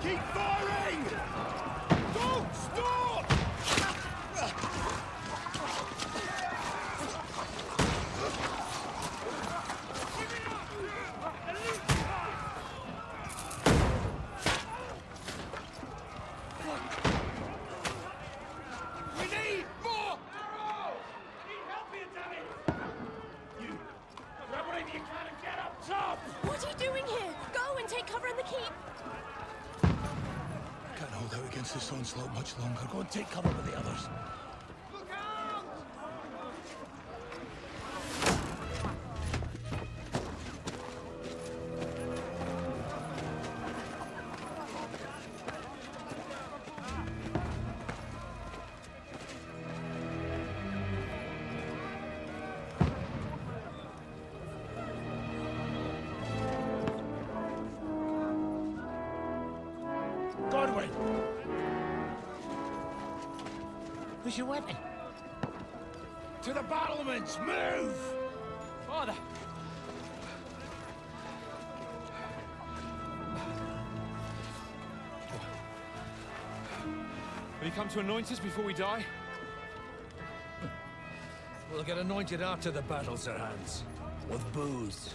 Keep firing! Don't stop! We need more arrows! Need help here, damn it! You grab whatever you can and get up top! What are you doing here? Go and take cover in the keep. Can't hold out against this onslaught much longer. Go and take cover with the others. Look out! Godwin! Where's your weapon? To the battlements! Move! Father! Will you come to anoint us before we die? We'll get anointed after the battles are hands. With booze.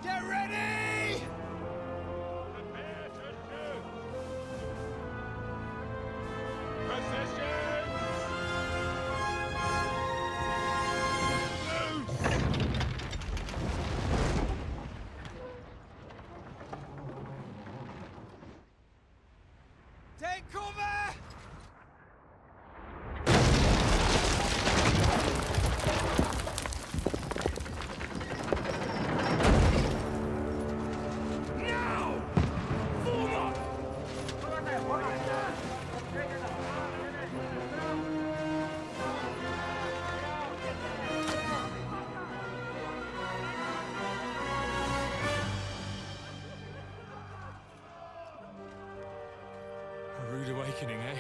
Get ready! Prepare to shoot! Position! Take cover! Now! Form up! A rude awakening, eh?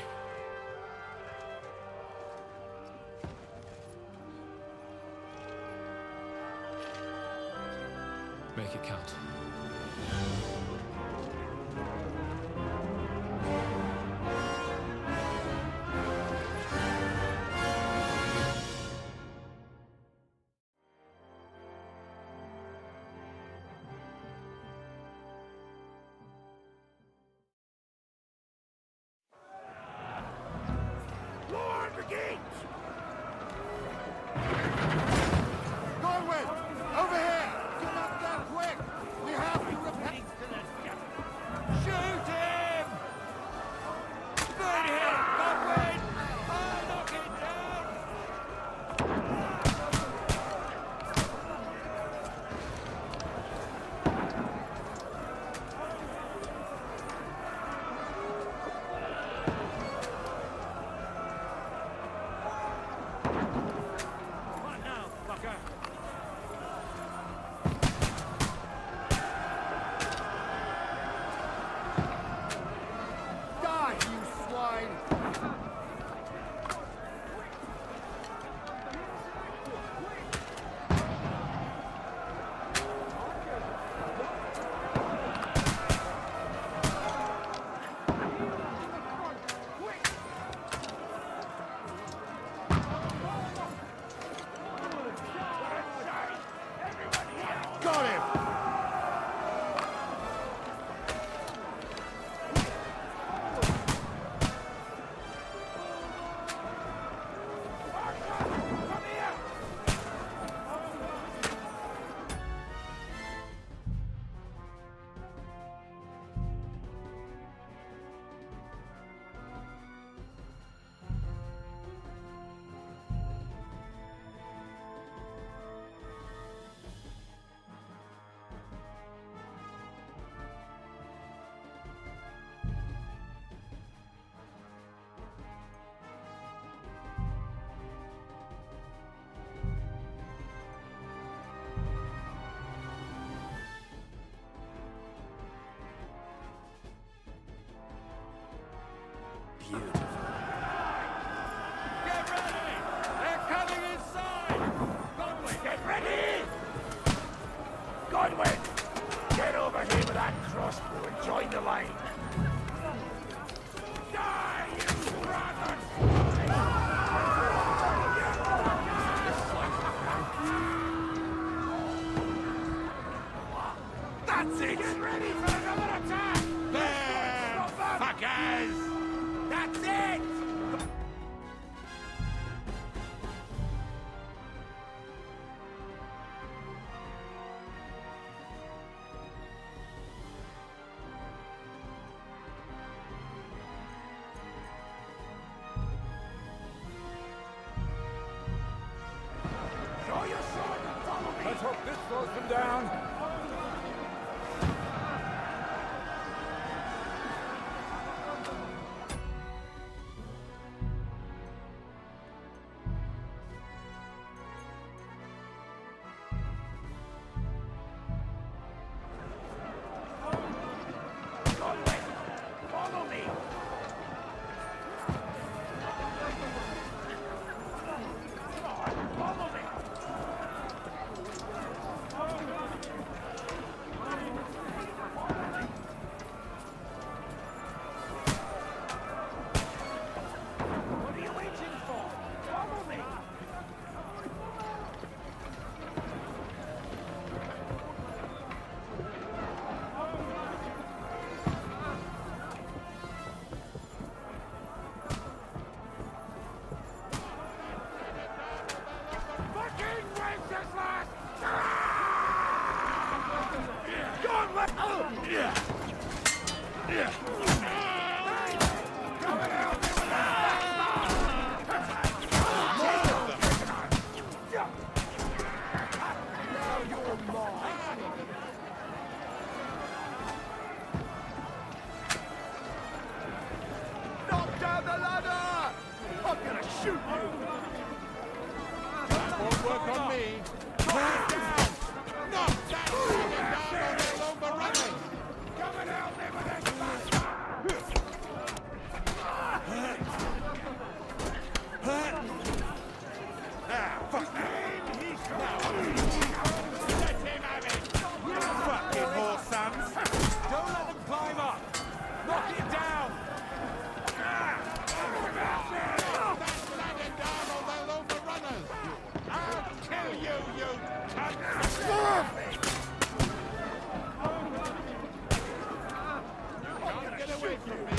Make it count. Lord begins! Godwin! Over here! Get up there quick! We have to repel... Shoot him! Burn him! Godwin! I'll knock him down! What now, fucker? Die, you swine! Got him! Beautiful. Get ready! They're coming inside! Godwin, get ready! Godwin, get bust through and join the line. Die, you brothers! That's it! Get ready for another attack! There! Fuckers! That's it! Draw your sword and follow me! Let's hope this slows them down. Follow me! Follow me! What are you waiting for? Follow me! Fucking racist lad! Don't let... Come and help me with Now you're mine! Knock down the ladder! I'm gonna shoot you! Won't work on me. Pull it down! Knock that dragon down or they'll overrun us! Come and help me with this bastard! Fuck him! He's let him have it! Fucking horse sons! Don't let them climb up! Knock it down! That dragon down or they'll overrun us! I'll kill you, you cunt! Can't get away from me!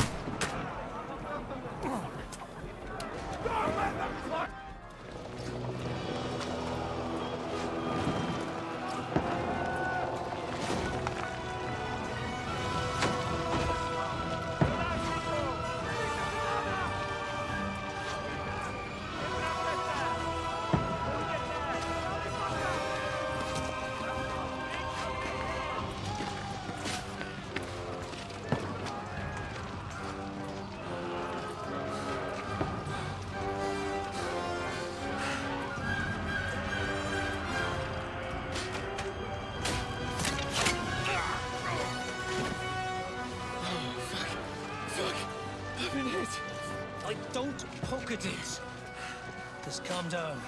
Don't let them fly! I've been hit. Don't poke at it. Just calm down.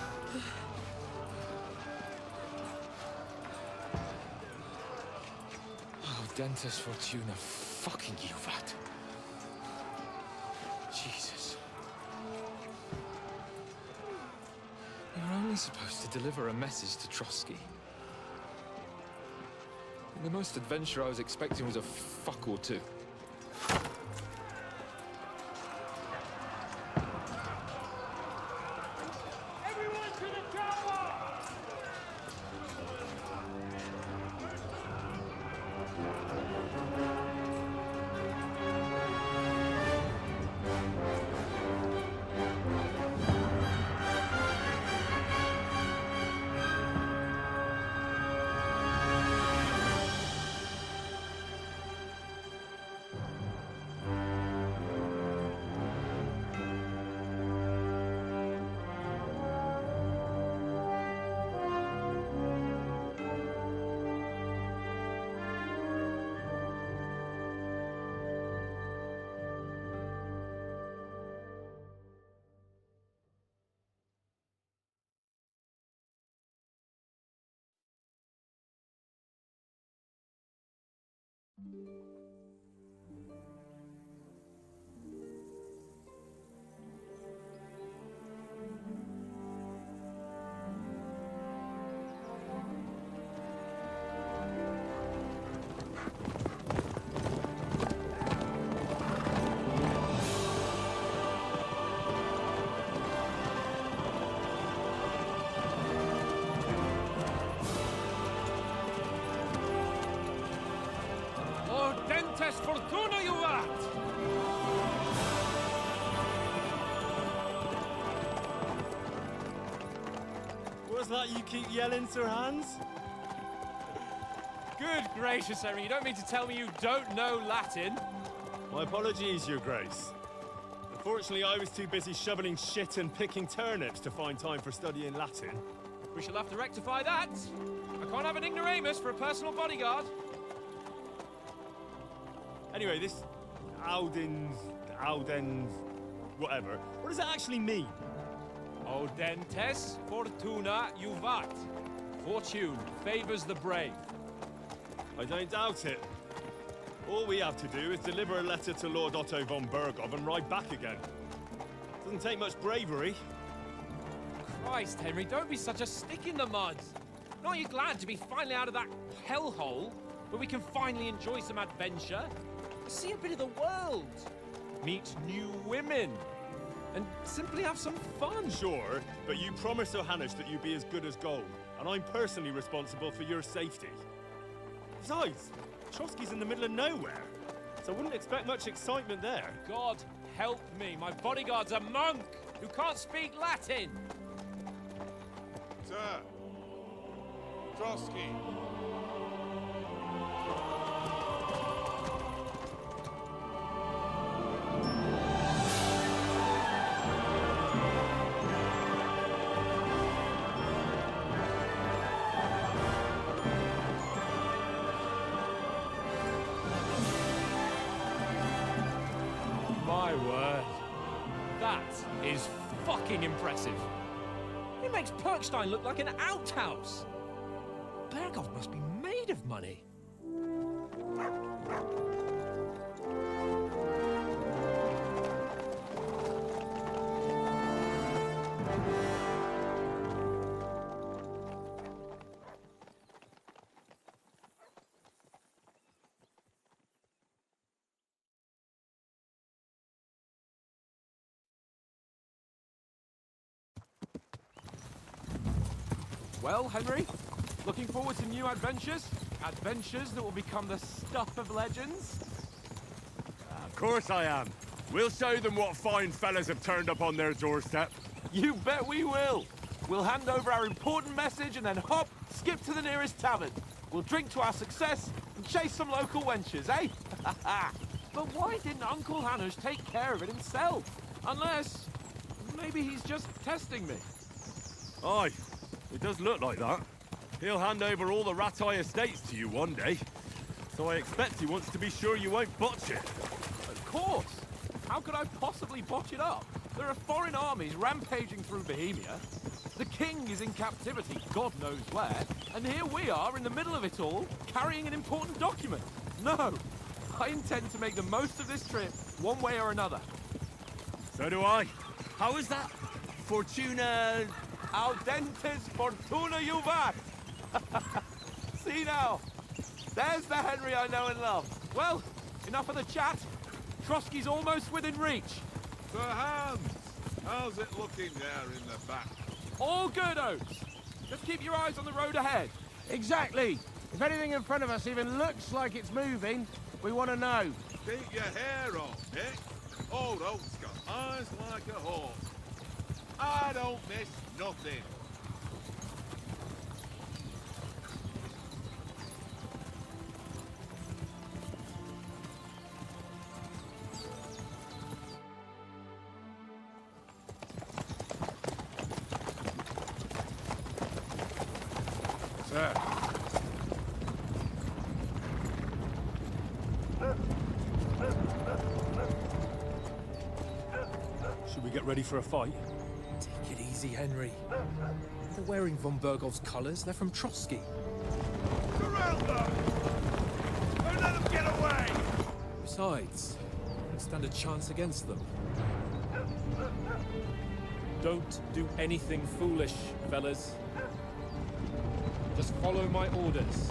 Oh, Dentes Fortuna, fucking you, that. Jesus. You're only supposed to deliver a message to Trotsky. The most adventure I was expecting was a fuck or two. Everyone to the tower! Thank you. Audentes fortuna juvat! What's that you keep yelling, Sir Hans? Good gracious, Henry, you don't mean to tell me you don't know Latin? My apologies, Your Grace. Unfortunately, I was too busy shoveling shit and picking turnips to find time for studying Latin. We shall have to rectify that. I can't have an ignoramus for a personal bodyguard. Anyway, this Audens, whatever. What does that actually mean? Audentes fortuna juvat. Fortune favors the brave. I don't doubt it. All we have to do is deliver a letter to Lord Otto von Bergov and ride back again. Doesn't take much bravery. Christ, Henry, don't be such a stick in the mud. Aren't you glad to be finally out of that hellhole where we can finally enjoy some adventure? See a bit of the world, meet new women, and simply have some fun. Sure, but you promised Johannes that you'd be as good as gold, and I'm personally responsible for your safety. Besides, Trotsky's in the middle of nowhere, so I wouldn't expect much excitement there. God help me, my bodyguard's a monk who can't speak Latin. Sir. Trotsky. My word. That is fucking impressive. It makes Perkstein look like an outhouse. Bergov must be made of money. Well, Henry, looking forward to new adventures? Adventures that will become the stuff of legends? Of course I am. We'll show them what fine fellas have turned up on their doorstep. You bet we will. We'll hand over our important message and then hop, skip to the nearest tavern. We'll drink to our success and chase some local wenches, eh? But why didn't Uncle Hanush take care of it himself? Unless, maybe he's just testing me. Aye, it does look like that. He'll hand over all the Ratai estates to you one day. So I expect he wants to be sure you won't botch it. Of course. How could I possibly botch it up? There are foreign armies rampaging through Bohemia. The king is in captivity, God knows where. And here we are in the middle of it all, carrying an important document. No, I intend to make the most of this trip, one way or another. So do I. How is that? Fortuna... Audentes fortuna juvat! See now, there's the Henry I know and love. Well, enough of the chat. Trotsky's almost within reach. Sir Hans, how's it looking there in the back? All good, Oates. Just keep your eyes on the road ahead. Exactly. If anything in front of us even looks like it's moving, we want to know. Keep your hair on, Nick. Old Oak's got eyes like a hawk. I don't miss nothing. Sir. Should we get ready for a fight? Take it easy, Henry. They're wearing von Bergov's colours. They're from Trotsky. Surround them! Don't let them get away! Besides, we don't stand a chance against them. Don't do anything foolish, fellas. Just follow my orders.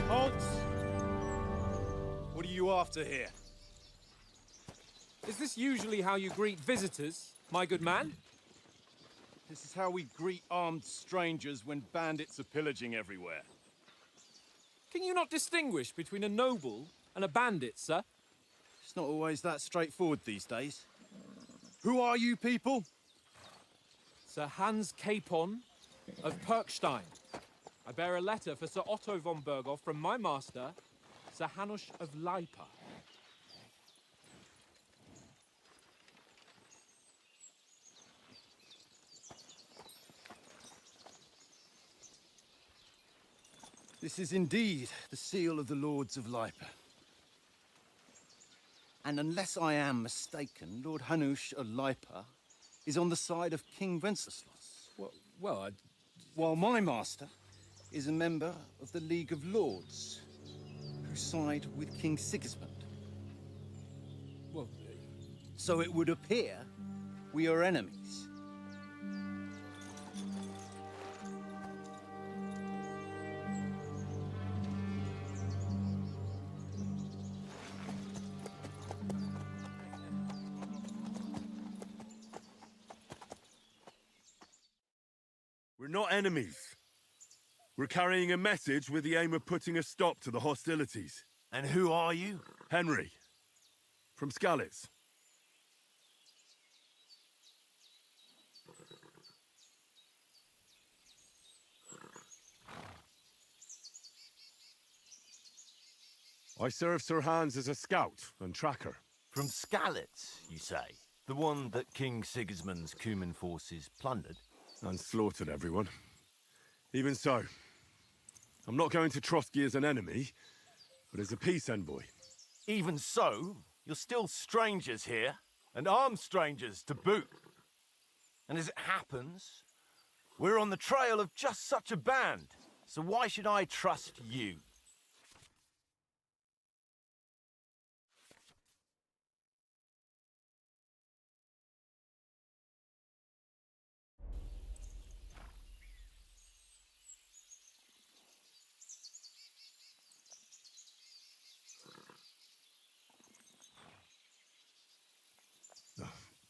Halt! What are you after here? Is this usually how you greet visitors, my good man? This is how we greet armed strangers when bandits are pillaging everywhere. Can you not distinguish between a noble and a bandit, sir? It's not always that straightforward these days. Who are you people? Sir Hans Capon of Perkstein. I bear a letter for Sir Otto von Berghoff from my master, Sir Hanush of Leipa. This is indeed the seal of the Lords of Leipa. And unless I am mistaken, Lord Hanush of Leipa is on the side of King Wenceslas. Well, While my master is a member of the League of Lords, who side with King Sigismund. well, So it would appear we are enemies. We're not enemies. We're carrying a message with the aim of putting a stop to the hostilities. And who are you? Henry, from Skalitz. I serve Sir Hans as a scout and tracker. From Skalitz, you say? The one that King Sigismund's Cuman forces plundered? And slaughtered everyone. Even so, I'm not going to Trotsky as an enemy, but as a peace envoy. Even so, you're still strangers here, and armed strangers to boot. And as it happens, we're on the trail of just such a band, so why should I trust you?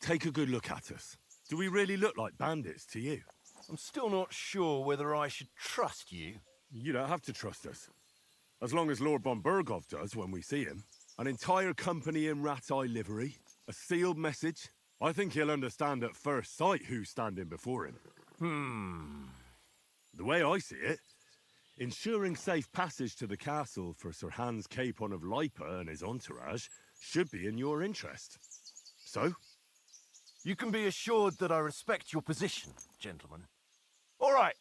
Take a good look at us. Do we really look like bandits to you? I'm still not sure whether I should trust you. You don't have to trust us. As long as Lord von Berghoff does when we see him. An entire company in rat-eye livery, a sealed message. I think he'll understand at first sight who's standing before him. The way I see it, ensuring safe passage to the castle for Sir Hans Capon of Leipa and his entourage should be in your interest. So? You can be assured that I respect your position, gentlemen. All right.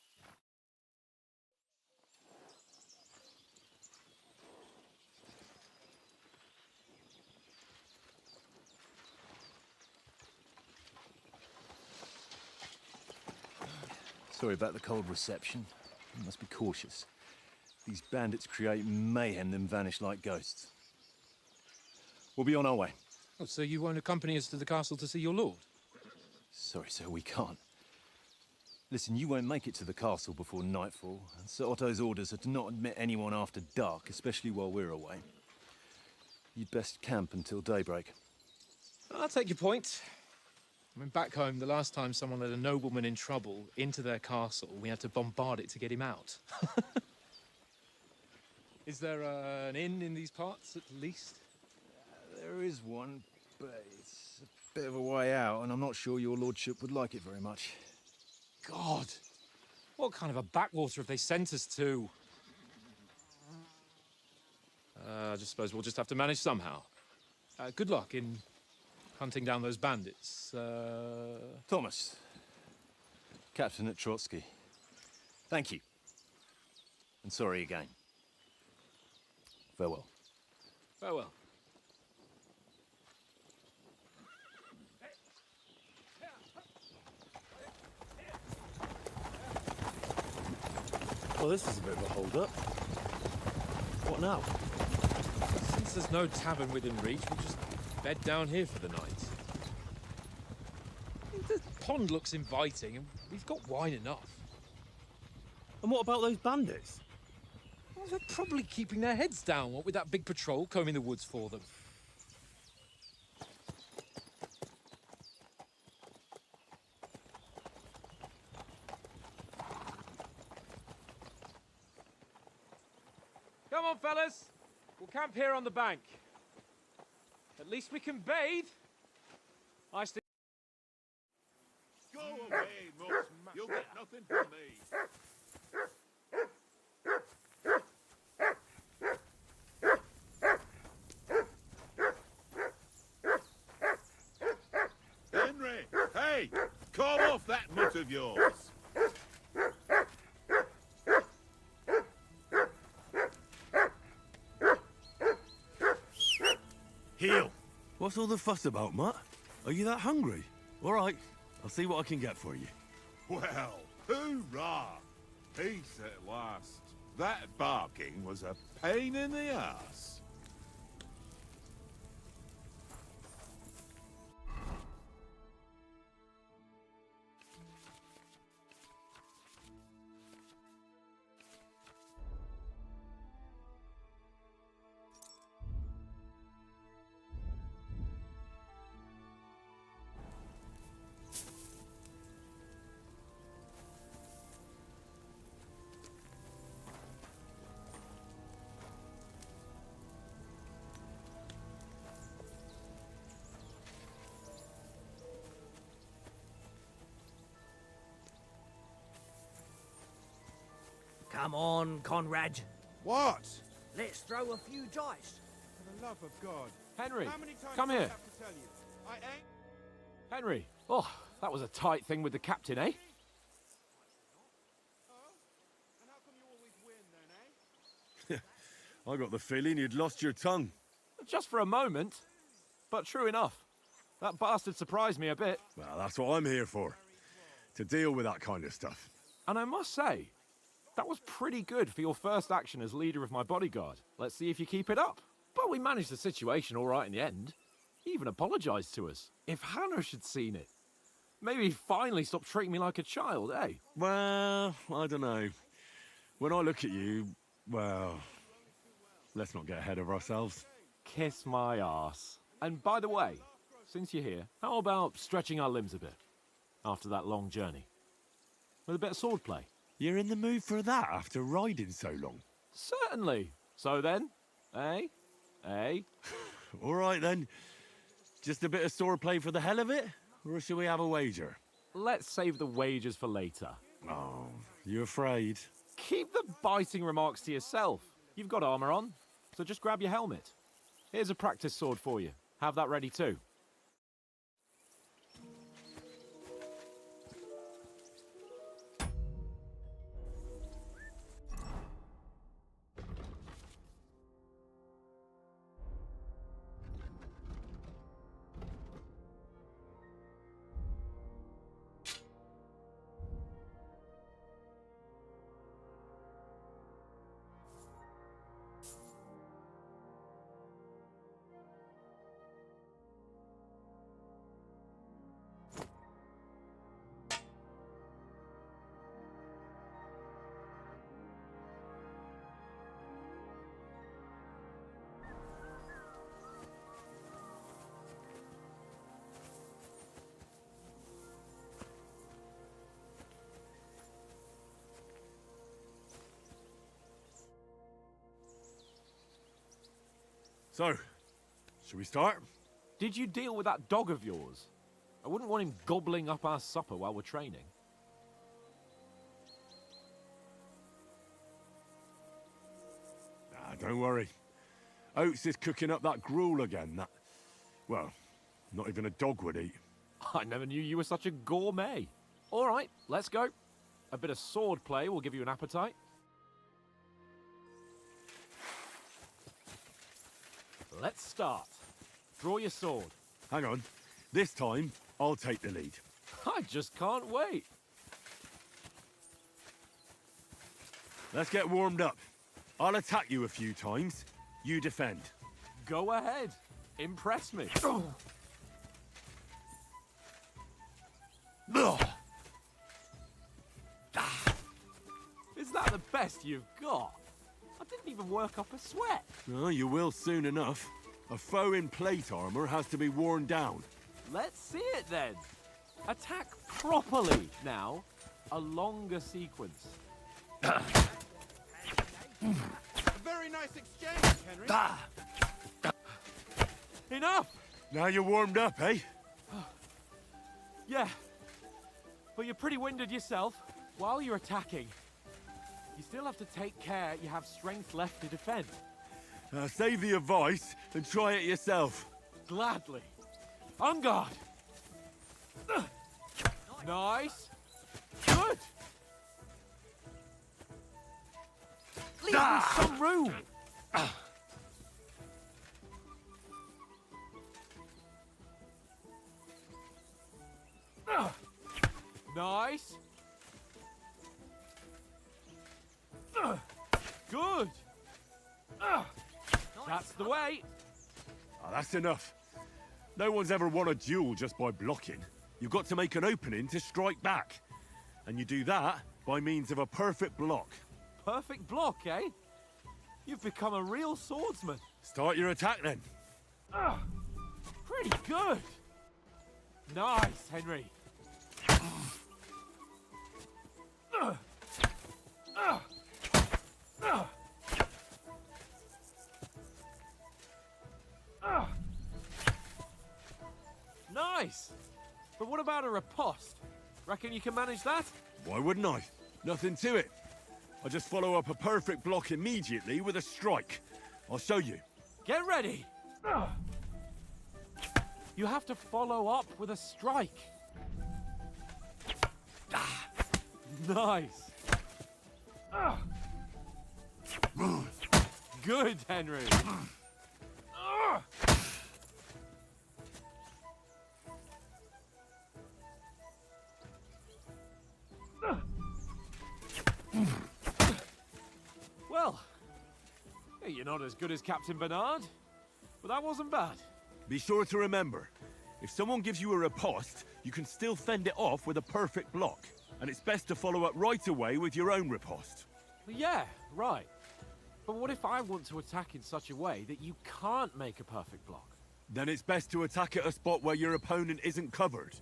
Sorry about the cold reception. You must be cautious. These bandits create mayhem, then vanish like ghosts. We'll be on our way. oh, so you won't accompany us to the castle to see your lord? Sorry, sir, we can't. Listen, you won't make it to the castle before nightfall, and Sir Otto's orders are to not admit anyone after dark, especially while we're away. You'd best camp until daybreak. I'll take your point. I mean, back home, the last time someone let a nobleman in trouble into their castle, we had to bombard it to get him out. Is there an inn in these parts, at least? There is one, but it's a bit of a way out, and I'm not sure your lordship would like it very much. God! What kind of a backwater have they sent us to? I just suppose we'll just have to manage somehow. Good luck in hunting down those bandits. Thomas, captain at Trotsky. Thank you. And sorry again. Farewell. Farewell. Well, this is a bit of a hold-up. What now? Since there's no tavern within reach, we'll just bed down here for the night. The pond looks inviting, and we've got wine enough. And what about those bandits? Well, they're probably keeping their heads down, what with that big patrol combing the woods for them. fellas. We'll camp here on the bank. At least we can bathe. I still... Go away, Moss. You'll get nothing from me. Henry, hey, call off that mutt of yours. Heel! What's all the fuss about, Mutt? Are you that hungry? All right, I'll see what I can get for you. Well, hoorah! Peace at last. That barking was a pain in the ass. Come on, Conrad. What? Let's throw a few dice. For the love of God. Henry, How many times come do I here. have to tell you? I ain't... Henry. Oh, that was a tight thing with the captain, eh? Oh? And how come you always win then, eh? I got the feeling you'd lost your tongue. Just for a moment. But true enough. That bastard surprised me a bit. Well, that's what I'm here for. To deal with that kind of stuff. And I must say, that was pretty good for your first action as leader of my bodyguard. Let's see if you keep it up. But we managed the situation all right in the end. He even apologized to us. If Hanush had seen it, maybe he'd finally stop treating me like a child, eh? Well, I don't know. When I look at you, well, let's not get ahead of ourselves. Kiss my arse. And by the way, since you're here, how about stretching our limbs a bit after that long journey? With a bit of swordplay. You're in the mood for that after riding so long? Certainly. So then, eh? Eh? All right then. Just a bit of swordplay for the hell of it? Or shall we have a wager? Let's save the wagers for later. Oh, you afraid? Keep the biting remarks to yourself. You've got armor on, so just grab your helmet. Here's a practice sword for you. Have that ready too. So, shall we start? Did you deal with that dog of yours? I wouldn't want him gobbling up our supper while we're training. Ah, don't worry. Oates is cooking up that gruel again, that... Well, not even a dog would eat. I never knew you were such a gourmet. All right, let's go. A bit of sword play will give you an appetite. Let's start. Draw your sword. Hang on. This time, I'll take the lead. I just can't wait. Let's get warmed up. I'll attack you a few times. You defend. Go ahead. Impress me. Is that the best you've got? I didn't even work up a sweat. Oh, you will soon enough. A foe in plate armor has to be worn down. Let's see it then. Attack properly now. A longer sequence. A very nice nice exchange, Henry. Enough! Now you're warmed up, eh? Yeah. But you're pretty winded yourself. While you're attacking, you still have to take care you have strength left to defend. Save the advice and try it yourself. Gladly. On guard! Nice. Good! Leave me some room! Nice. Good. That's the way. That's enough. No one's ever won a duel just by blocking. You've got to make an opening to strike back. And you do that by means of a perfect block. Perfect block, eh? You've become a real swordsman. Start your attack then. Pretty good. Nice, Henry. Nice. But what about a riposte? Reckon you can manage that? Why wouldn't I? Nothing to it. I just follow up a perfect block immediately with a strike. I'll show you. Get ready. You have to follow up with a strike. Nice. Good, Henry. Well, hey, you're not as good as Captain Bernard, but that wasn't bad. Be sure to remember, if someone gives you a riposte, you can still fend it off with a perfect block. And it's best to follow up right away with your own riposte. Yeah, right. But what if I want to attack in such a way that you can't make a perfect block? Then it's best to attack at a spot where your opponent isn't covered,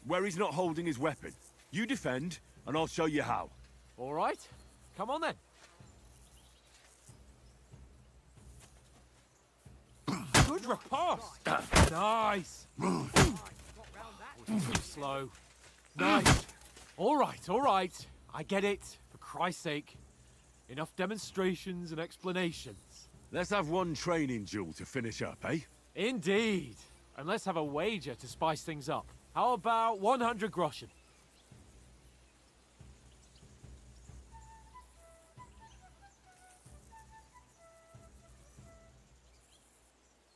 where he's not holding his weapon. You defend, and I'll show you how. All right, come on then. Good riposte. Nice. Too slow. Nice. All right. I get it. For Christ's sake. Enough demonstrations and explanations. Let's have one training duel to finish up, eh? Indeed. And let's have a wager to spice things up. How about 100 groschen?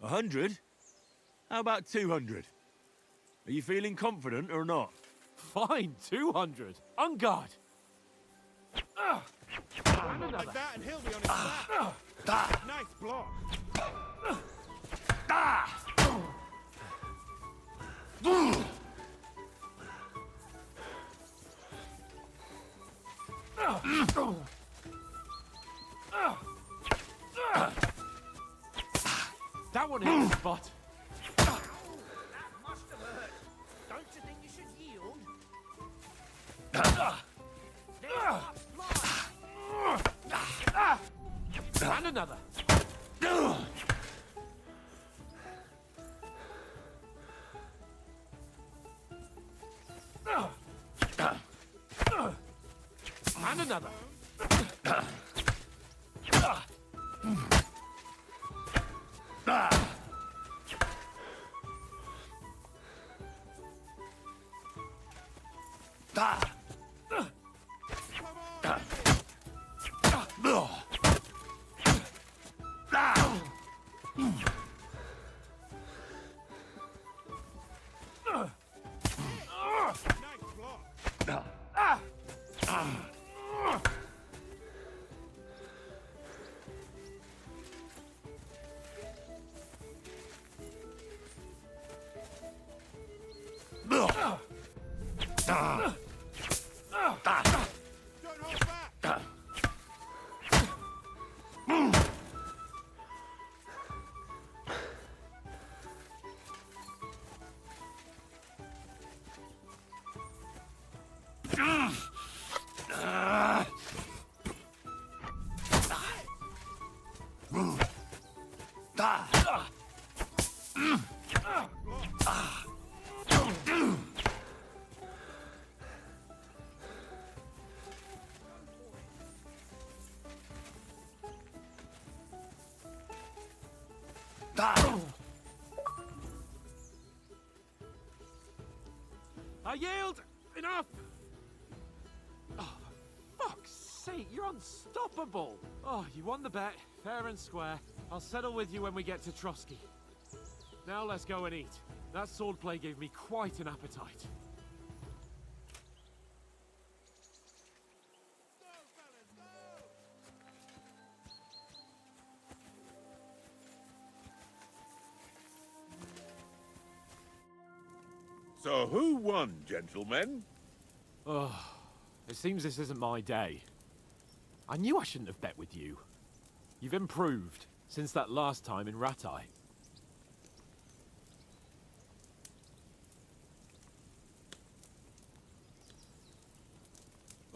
A 100? How about 200? Are you feeling confident or not? Fine, 200. On guard. And another. Like that, and he'll be on his back. Nice block. That one hit the spot. That must have hurt. Don't you think you should yield? And another. And another. Nice block. Don't hold back. I yield! Enough! Oh, for fuck's sake, you're unstoppable! Oh, you won the bet, fair and square. I'll settle with you when we get to Trotsky. Now let's go and eat. That swordplay gave me quite an appetite. So who won, gentlemen? Oh, it seems this isn't my day. I knew I shouldn't have bet with you. You've improved since that last time in Ratai.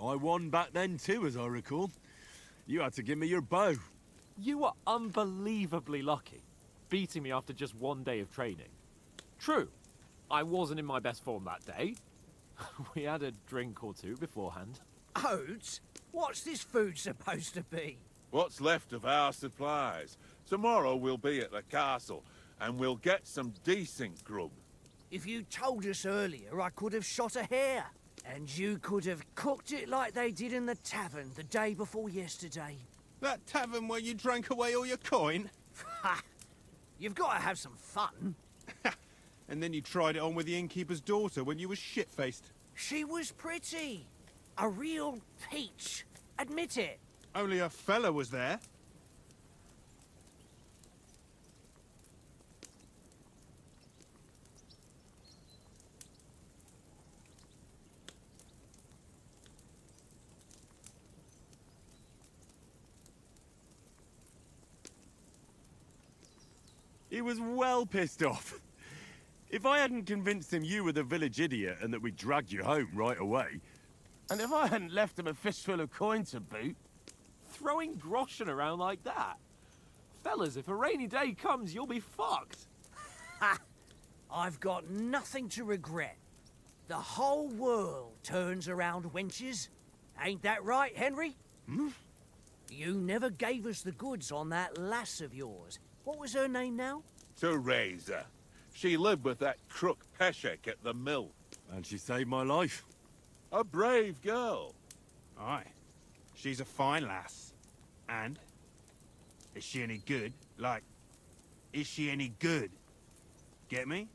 I won back then too, as I recall. You had to give me your bow. You were unbelievably lucky, beating me after just one day of training. True, I wasn't in my best form that day. We had a drink or two beforehand. Oats? What's this food supposed to be? What's left of our supplies. Tomorrow we'll be at the castle, and we'll get some decent grub. If you told us earlier, I could have shot a hare. And you could have cooked it like they did in the tavern the day before yesterday. That tavern where you drank away all your coin? Ha! You've got to have some fun. And then you tried it on with the innkeeper's daughter when you were shit-faced. She was pretty. A real peach. Admit it. Only a fella was there. He was well pissed off. If I hadn't convinced him you were the village idiot and that we dragged you home right away... And if I hadn't left him a fistful of coin to boot... Throwing groschen around like that? Fellas, if a rainy day comes, you'll be fucked. Ha! I've got nothing to regret. The whole world turns around wenches. Ain't that right, Henry? Hmm? You never gave us the goods on that lass of yours. What was her name now? Teresa. She lived with that crook Peshek at the mill. And she saved my life. A brave girl. Aye. She's a fine lass. And? Is she any good? Like, is she any good? Get me?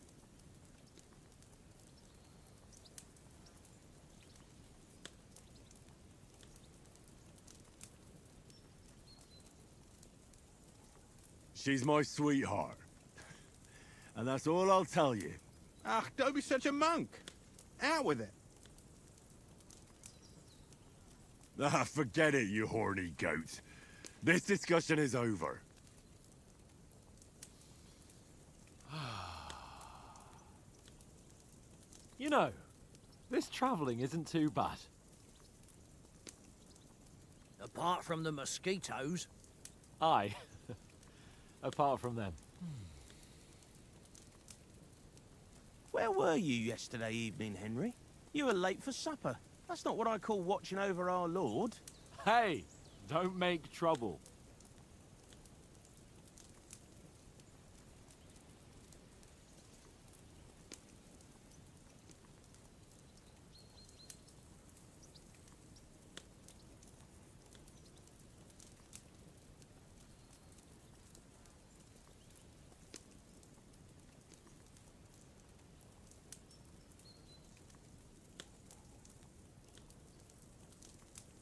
She's my sweetheart. And that's all I'll tell you. Ah, don't be such a monk. Out with it. Ah, forget it, you horny goat. This discussion is over. You know, this travelling isn't too bad. Apart from the mosquitoes. Aye. Apart from them. Where were you yesterday evening, Henry? You were late for supper. That's not what I call watching over our Lord. Hey, don't make trouble.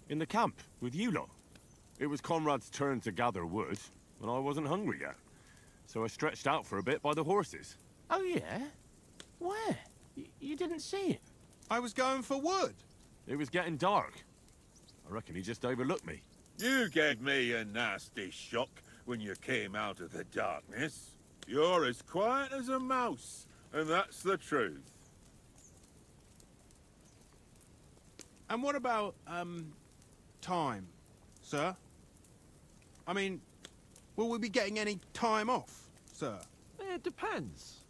In the camp, with you lot. It was Conrad's turn to gather wood, and I wasn't hungry yet. So I stretched out for a bit by the horses. Oh, yeah? Where? You didn't see him? I was going for wood. It was getting dark. I reckon he just overlooked me. You gave me a nasty shock when you came out of the darkness. You're as quiet as a mouse, and that's the truth. And what about, time, sir? I mean, will we be getting any time off, sir? It depends.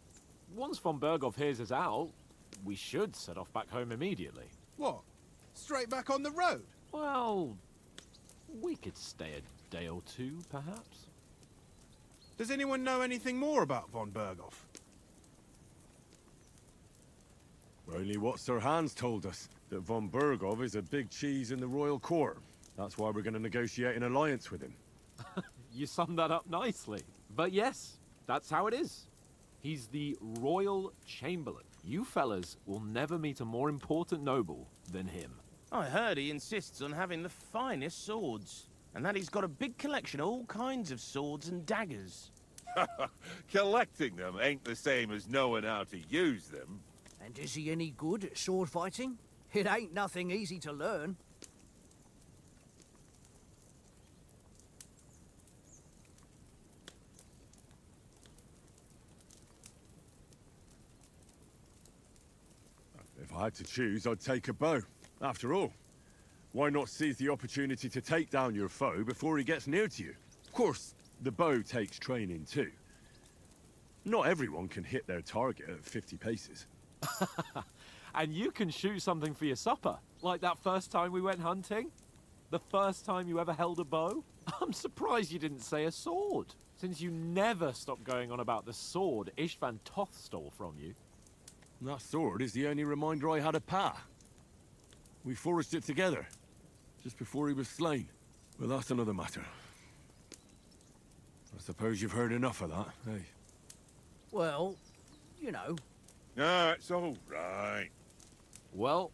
Once von Berghoff hears us out, we should set off back home immediately. What? Straight back on the road? Well, we could stay a day or two, perhaps. Does anyone know anything more about von Berghoff? Only what Sir Hans told us, that von Berghoff is a big cheese in the royal court. That's why we're going to negotiate an alliance with him. You summed that up nicely. But yes, that's how it is. He's the Royal Chamberlain. You fellas will never meet a more important noble than him. I heard he insists on having the finest swords, and that he's got a big collection of all kinds of swords and daggers. Collecting them ain't the same as knowing how to use them. And is he any good at sword fighting? It ain't nothing easy to learn. If I had to choose, I'd take a bow. After all, why not seize the opportunity to take down your foe before he gets near to you? Of course, the bow takes training too. Not everyone can hit their target at 50 paces. And you can shoot something for your supper, like that first time we went hunting. The first time you ever held a bow. I'm surprised you didn't say a sword, since you never stopped going on about the sword Ishvan Toth stole from you. That sword is the only reminder I had of Pa. We forged it together, just before he was slain. But that's another matter. I suppose you've heard enough of that, eh? Well, you know. No, it's all right. Well,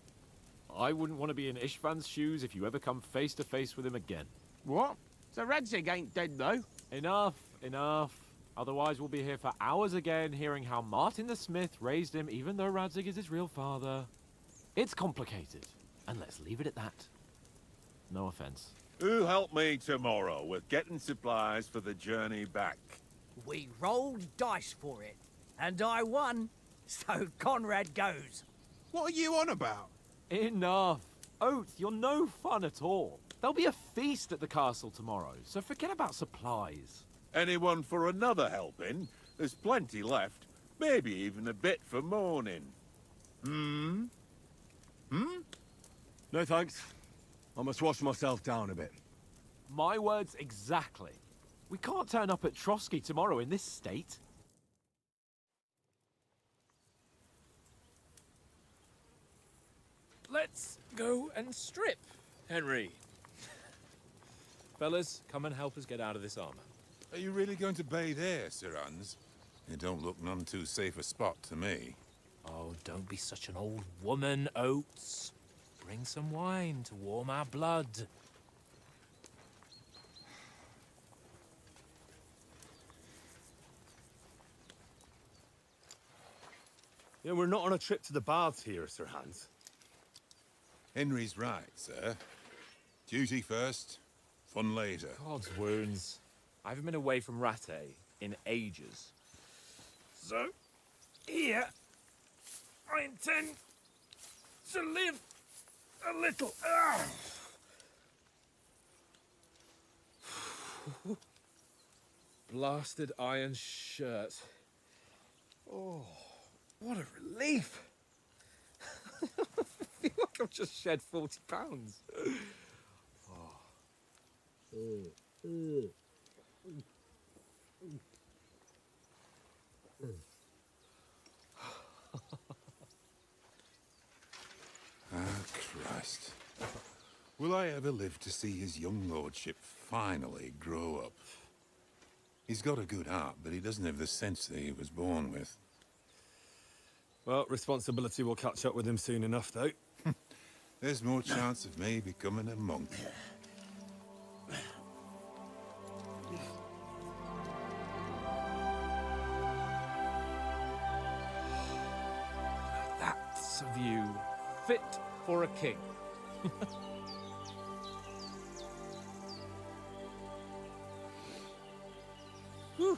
I wouldn't want to be in Ishvan's shoes if you ever come face to face with him again. What? So Radzig ain't dead, though? Enough, enough. Otherwise we'll be here for hours again hearing how Martin the Smith raised him even though Radzig is his real father. It's complicated, and let's leave it at that. No offense. Who'll help me tomorrow with getting supplies for the journey back? We rolled dice for it, and I won, so Conrad goes. What are you on about? Enough. Oath, you're no fun at all. There'll be a feast at the castle tomorrow, so forget about supplies. Anyone for another helping? There's plenty left. Maybe even a bit for morning. No thanks. I must wash myself down a bit. My words exactly. We can't turn up at Trotsky tomorrow in this state. Let's go and strip, Henry. Fellas, come and help us get out of this armor. Are you really going to bathe here, Sir Hans? It don't look none too safe a spot to me. Oh, don't be such an old woman, Oates. Bring some wine to warm our blood. Yeah, we're not on a trip to the baths here, Sir Hans. Henry's right, sir. Duty first, fun later. God's wounds. I haven't been away from Rattay in ages. So, here, I intend to live a little. Blasted iron shirt. Oh, what a relief. I feel like I've just shed 40 pounds. Christ. Will I ever live to see his young lordship finally grow up? He's got a good heart, but he doesn't have the sense that he was born with. Well, responsibility will catch up with him soon enough, though. There's more chance of me becoming a monk. That's a view fit for a king. Whew.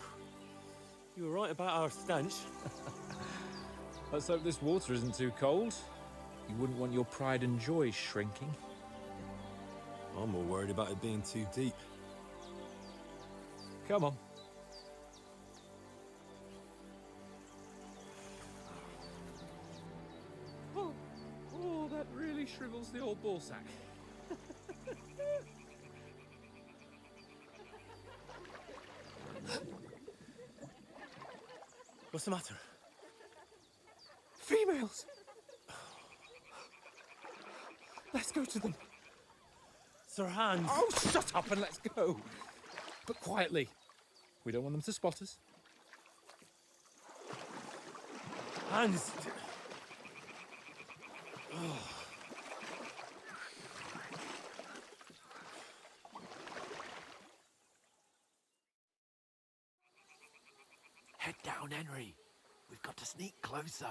You were right about our stench. Let's hope this water isn't too cold. You wouldn't want your pride and joy shrinking. I'm more worried about it being too deep. Come on. shrivels the old ballsack. What's the matter? Females! Let's go to them. Sir Hans. Oh, shut up and let's go. But quietly. We don't want them to spot us. Hans. Head down, Henry. We've got to sneak closer.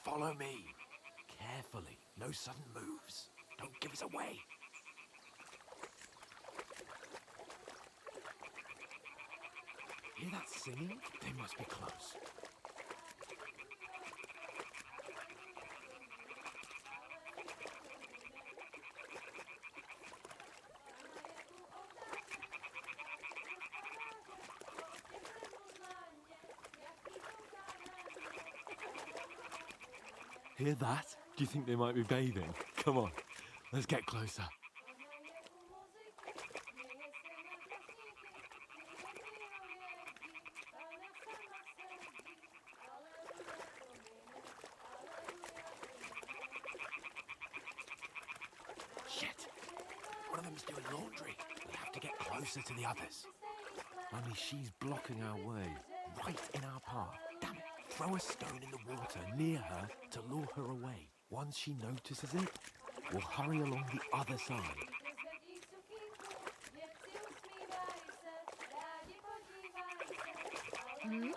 Follow me. Carefully. No sudden moves. Don't give us away. Hear that singing? They must be close. Hear that? Do you think they might be bathing? Come on, let's get closer. Shit! One of them's doing laundry. We have to get closer to the others. Only she's blocking our way, right in our path. Damn it! Throw a stone in the water near her to lure her away. Once she notices it, we'll hurry along the other side. Hmm?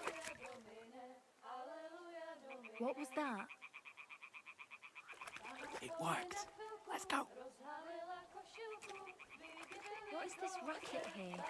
What was that? It worked. Let's go. What is this racket here?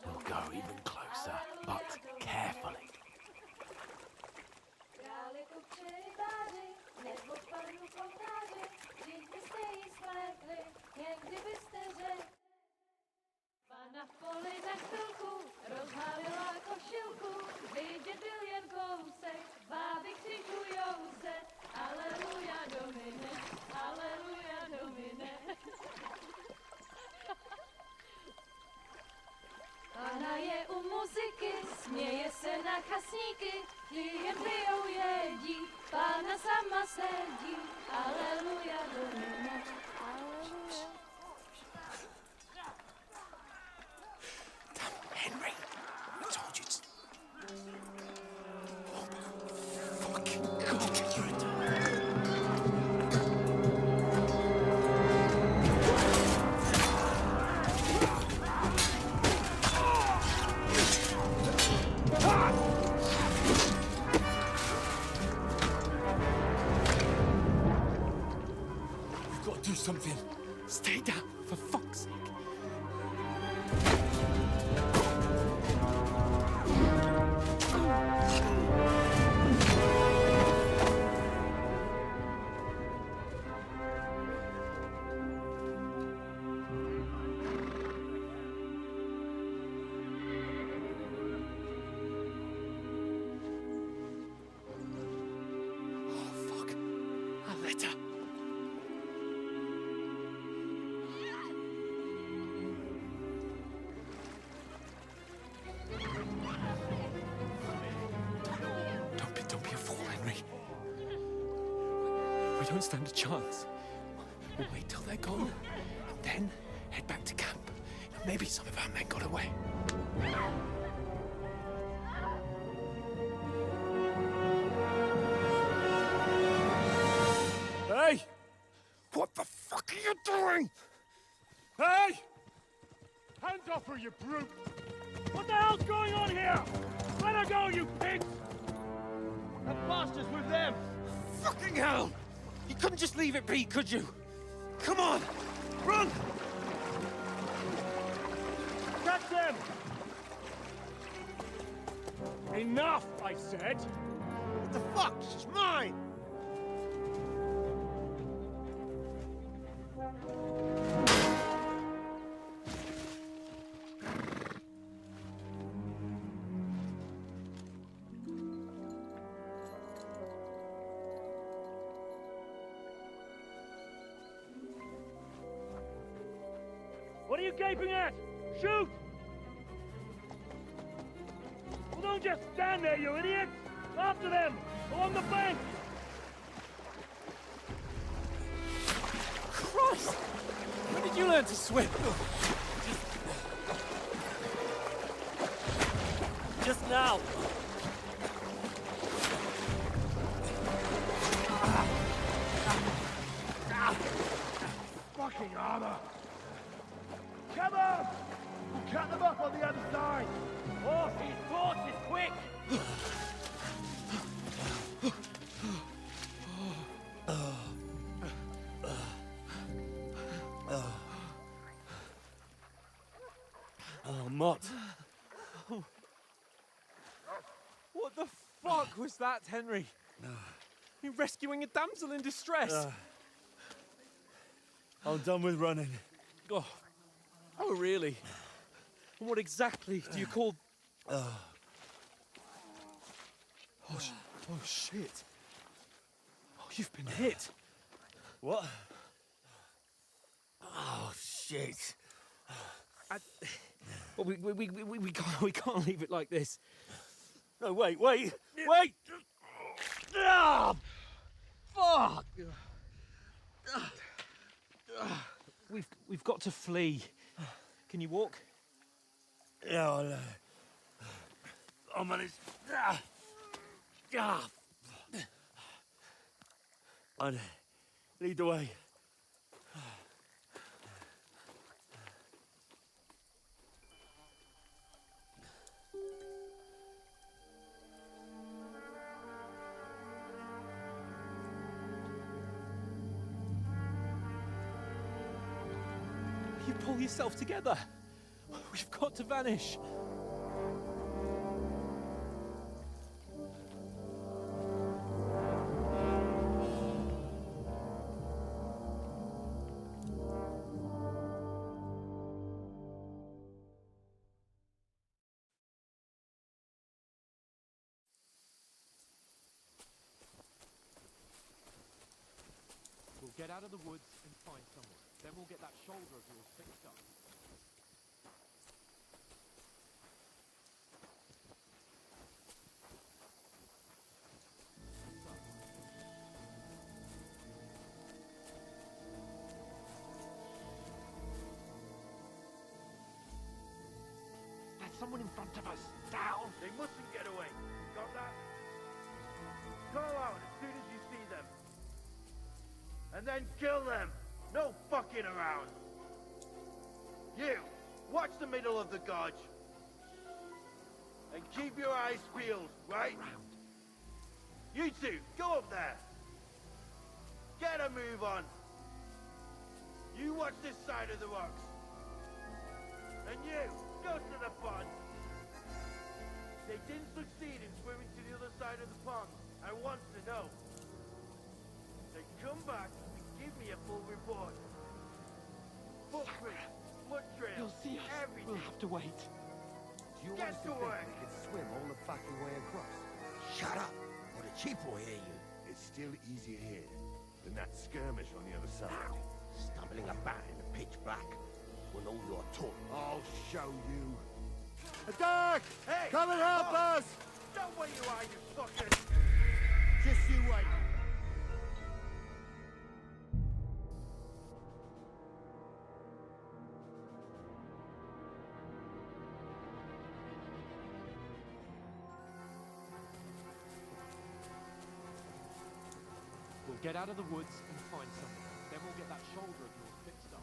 We'll go even closer, but carefully. Na poli na chvilku rozhálila košilku, vidět byl jen kousek, báby křižujou se, aleluja Domine, aleluja Domine. Pána je u muziky, směje se na chasníky, ti jen pijou jedí, Pána sama sedí, aleluja Domine, aleluja. Henry, I told you to... Oh, fucking God, you're a We've got to do something. Stay down, for fuck's sake. We don't stand a chance. We'll wait till they're gone, and then head back to camp. Maybe some of our men got away. Hey! What the fuck are you doing? Hey! Hands off her, you brute! What the hell's going on here? Let her go, you pigs! That bastard's with them! Fucking hell! You couldn't just leave it be, could you? Come on! Run! Catch them! Enough, I said! What the fuck? She's mine! What are you gaping at? Shoot! Well, don't just stand there, you idiots! After them! Along the bank! Christ! When did you learn to swim? Just now! Fucking armor! Come on! We'll cut them up on the other side! Horses, quick! Oh, Mott. What the fuck was that, Henry? You rescuing a damsel in distress? I'm done with running. Oh, really? And what exactly do you call... Oh, shit. Oh, you've been hit. What? Oh, shit. Well, we can't leave it like this. No, wait! Ah! Fuck! We've got to flee. Can you walk? Yeah, I'll manage. I'd lead the way. You pull yourself together. We've got to vanish. We'll get out of the woods and find someone. Then we'll get that shoulder of yours fixed up. There's someone in front of us. Down! They mustn't get away. Got that? Call out as soon as you see them. And then kill them. No fucking around. You, watch the middle of the gorge. And keep your eyes peeled, right? You two, go up there. Get a move on. You watch this side of the rocks. And you, go to the pond. They didn't succeed in swimming to the other side of the pond. I want to know. Then come back and give me a full report. Footprints, blood trails, You'll see us. everything. We'll have to wait. Do you Get honestly to think work. we could swim all the fucking way across? Shut up, or the chief will hear you. It's still easier here than that skirmish on the other side. Stumbling about in the pitch black when all you're taught. I'll show you. Attack! Hey! Come and help us! Don't where you are, you fuckers! Just you wait. We'll get out of the woods and find someone. Then we'll get that shoulder of yours fixed up.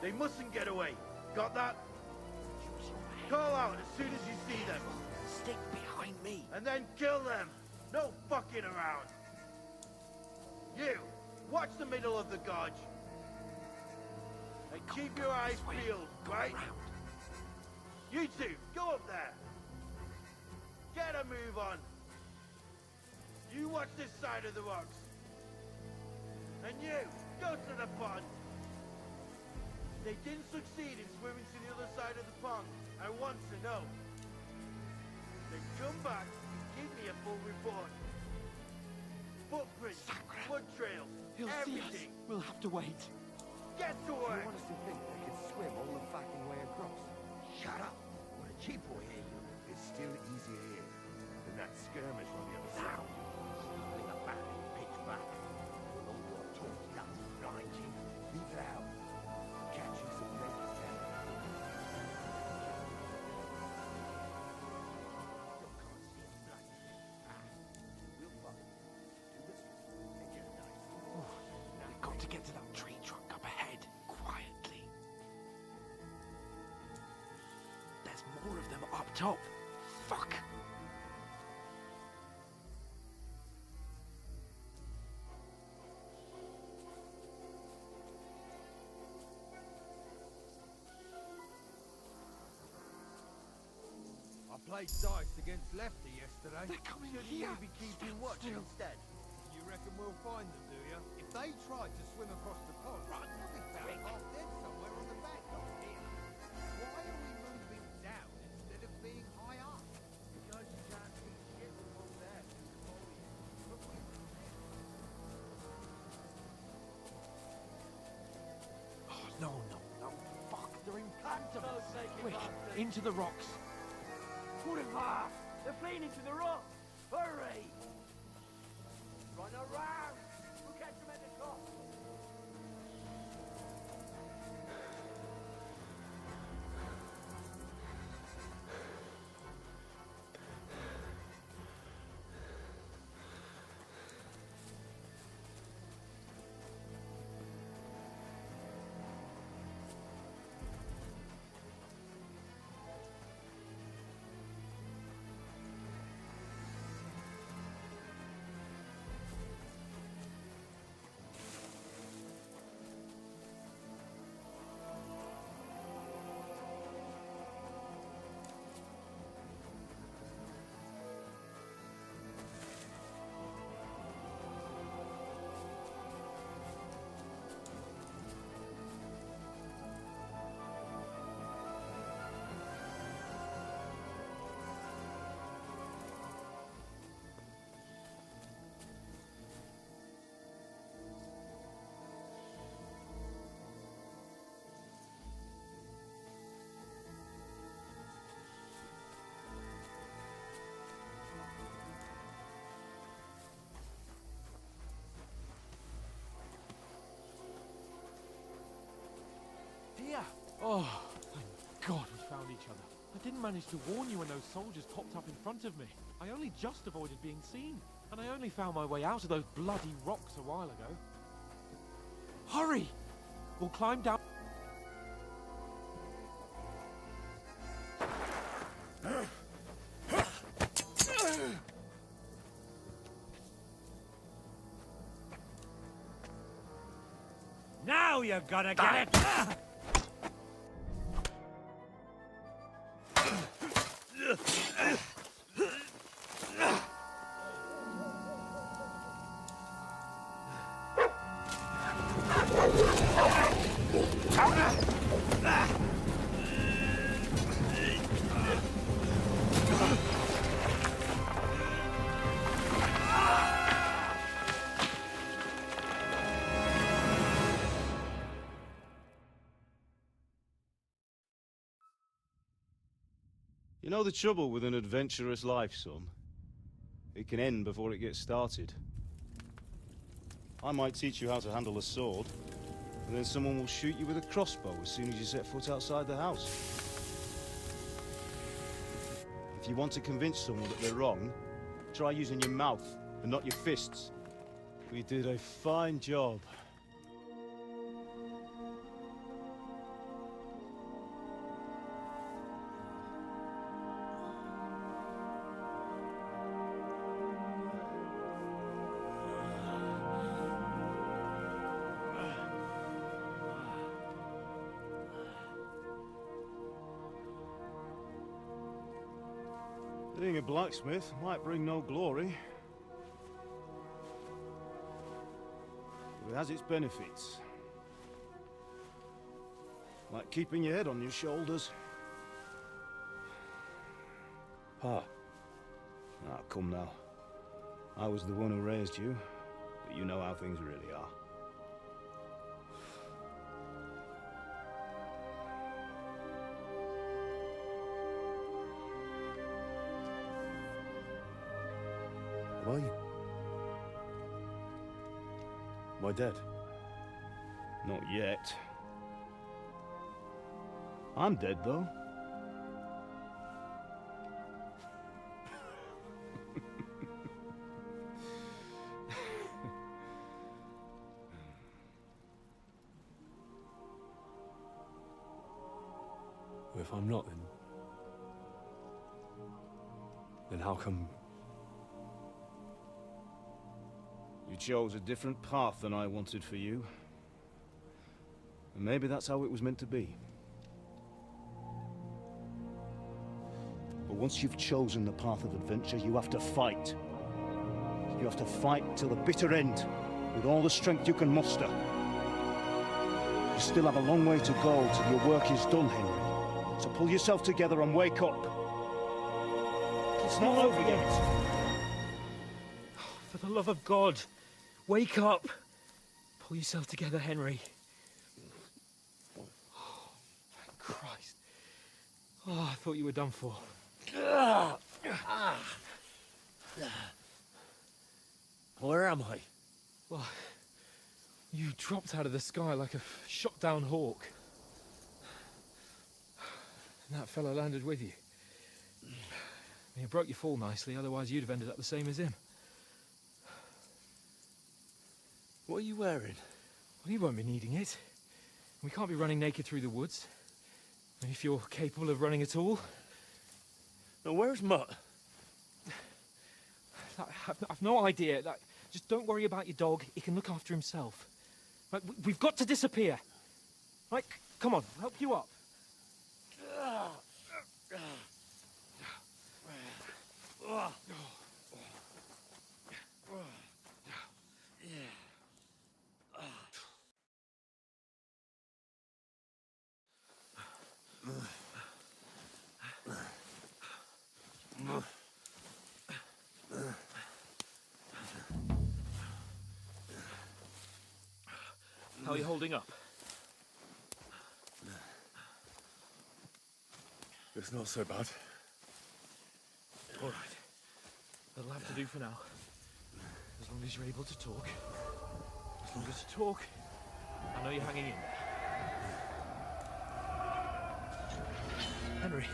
They mustn't get away. Got that? Call out as soon as you see them. Stick behind me. And then kill them. No fucking around. You, watch the middle of the gorge. And keep your eyes peeled, right? You two, go up there. Get a move on. You watch this side of the rocks. And you, go to the pond. They didn't succeed in swimming to the other side of the pond. I want to know. Then come back, give me a full report. Footprints, blood trails, He'll see us. everything. We'll have to wait. Get to work. You honestly think they could swim all the fucking way across? Shut up. What a cheap boy hear you. It's still easier here than that skirmish on the other side. Snuggling about in pitch black. With all your talk guns behind you. Leave it out. Catch you some naked town. We've got to get to that tree trunk up ahead, quietly. There's more of them up top. Fuck! I played dice against Lefty yesterday. They're coming Shouldn't here. we be keeping watch Still. instead? You reckon we'll find them, do you? If they tried to swim across the pond, they'll be found half dead somewhere on the bank, not here. Why are we moving down instead of being high up? Because you can't see shit from there. But we... Oh, no. Fuck, they're in front of us. Quick, into the rocks. Kurwa! They're fleeing into the rocks! Hurry! Run around! We'll catch them at the top! Here! Oh, thank God we found each other. I didn't manage to warn you when those soldiers popped up in front of me. I only just avoided being seen. And I only found my way out of those bloody rocks a while ago. Hurry! We'll climb down... Now you're gonna get it! You know the trouble with an adventurous life, son? It can end before it gets started. I might teach you how to handle a sword, and then someone will shoot you with a crossbow as soon as you set foot outside the house. If you want to convince someone that they're wrong, try using your mouth and not your fists. We did a fine job. Being a blacksmith might bring no glory, but it has its benefits. Like keeping your head on your shoulders. Pa. Ah, come now. I was the one who raised you, but you know how things really are. Am I dead? Not yet. I'm dead, though. Well, if I'm not, then how come? You chose a different path than I wanted for you. And maybe that's how it was meant to be. But once you've chosen the path of adventure, you have to fight. You have to fight till the bitter end, with all the strength you can muster. You still have a long way to go till your work is done, Henry. So pull yourself together and wake up. It's not over yet. For the love of God, wake up! Pull yourself together, Henry. Oh, thank Christ. Oh, I thought you were done for. Where am I? Well, you dropped out of the sky like a shot-down hawk. And that fellow landed with you. You broke your fall nicely, otherwise you'd have ended up the same as him. What are you wearing? Well, you won't be needing it. We can't be running naked through the woods. If you're capable of running at all. Now, where's Mutt? I've no idea. Just don't worry about your dog. He can look after himself. Right, we've got to disappear. Right, come on, I'll help you up. How are you holding up? It's not so bad. All right. That'll have to do for now. As long as you're able to talk. As long as you talk, I know you're hanging in there. Henry,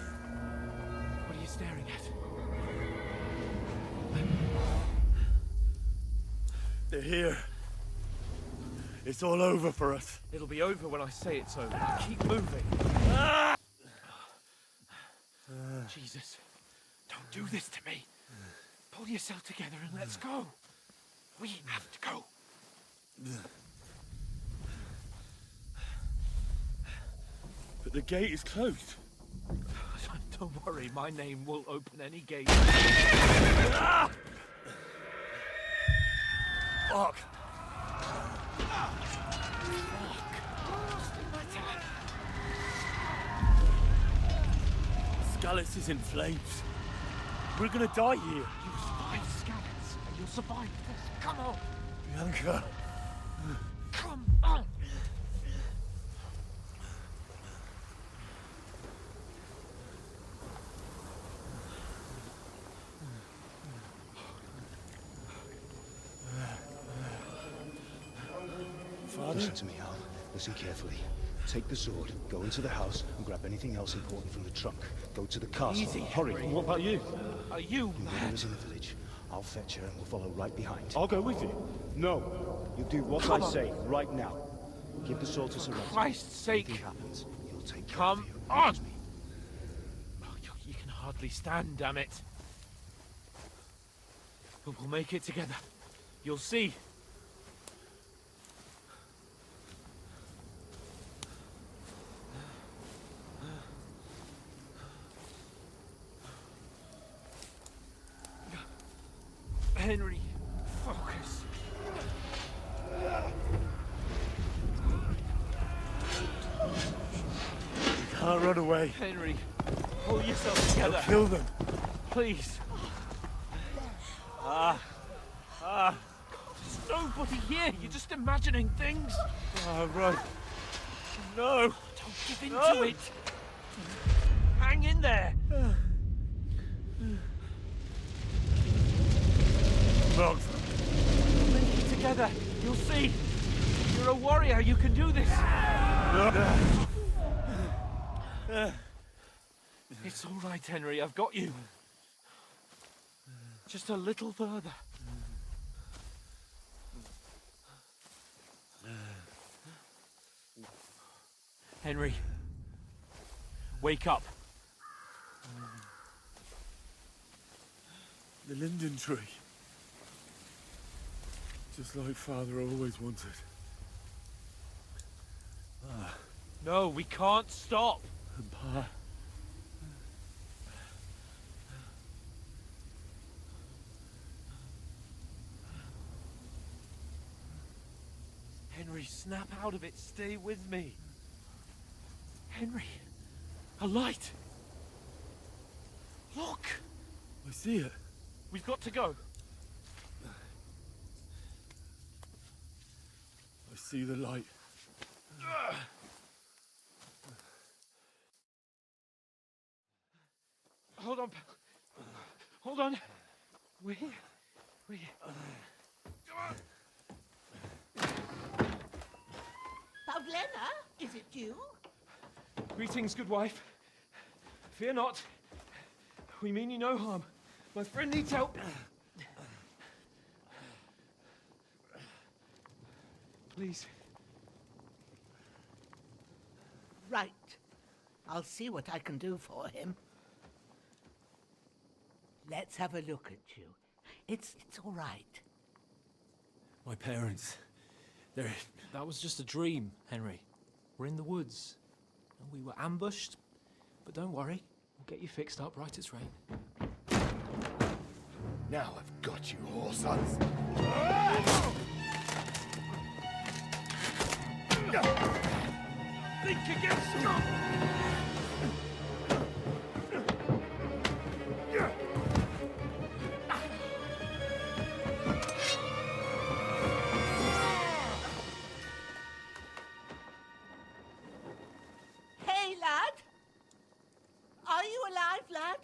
what are you staring at? They're here. It's all over for us. It'll be over when I say it's over. Keep moving. Jesus, don't do this to me. Pull yourself together and let's go. We have to go. But the gate is closed. Don't worry, my name will open any gate. Fuck. Scallis is in flames. We're gonna die here. You'll survive Scallis, and you'll survive this. Come on. Bianca. Come on. Father? Listen to me, Hal. Listen carefully. Take the sword, go into the house, and grab anything else important from the trunk. Go to the castle. Easy, Hurry. Henry. What about you? Are you Your mad? mother is in the village. I'll fetch her and we'll follow right behind. I'll go with you. No. You do what Come I on. say right now. Give the sword to Sir Rex. Christ's sake. Anything happens, he'll take care Come of you. on. Trust me. Oh, you can hardly stand, damn it. But we'll make it together. You'll see. Henry, focus. You can't run away. Henry, pull yourself together. They'll kill them. Please. There's nobody here. You're just imagining things. Oh, right. No. Don't give in to it. Hang in there. Look. Link it together. You'll see. You're a warrior. You can do this. It's all right, Henry. I've got you. Just a little further. Henry, wake up. The linden tree. Just like Father always wanted. No, we can't stop. And Pa. Henry, snap out of it. Stay with me. Henry, a light. Look. I see it. We've got to go. I see the light. Hold on, pal. Hold on. We're here. We're here. Come on. Pavlena, is it you? Greetings, good wife. Fear not. We mean you no harm. My friend needs help. Please. Right. I'll see what I can do for him. Let's have a look at you. It's all right. My parents. They're... That was just a dream, Henry. We're in the woods. And we were ambushed. But don't worry. We'll get you fixed up right as rain. Now I've got you, whore sons. Think again, strong. Hey, lad! Are you alive, lad?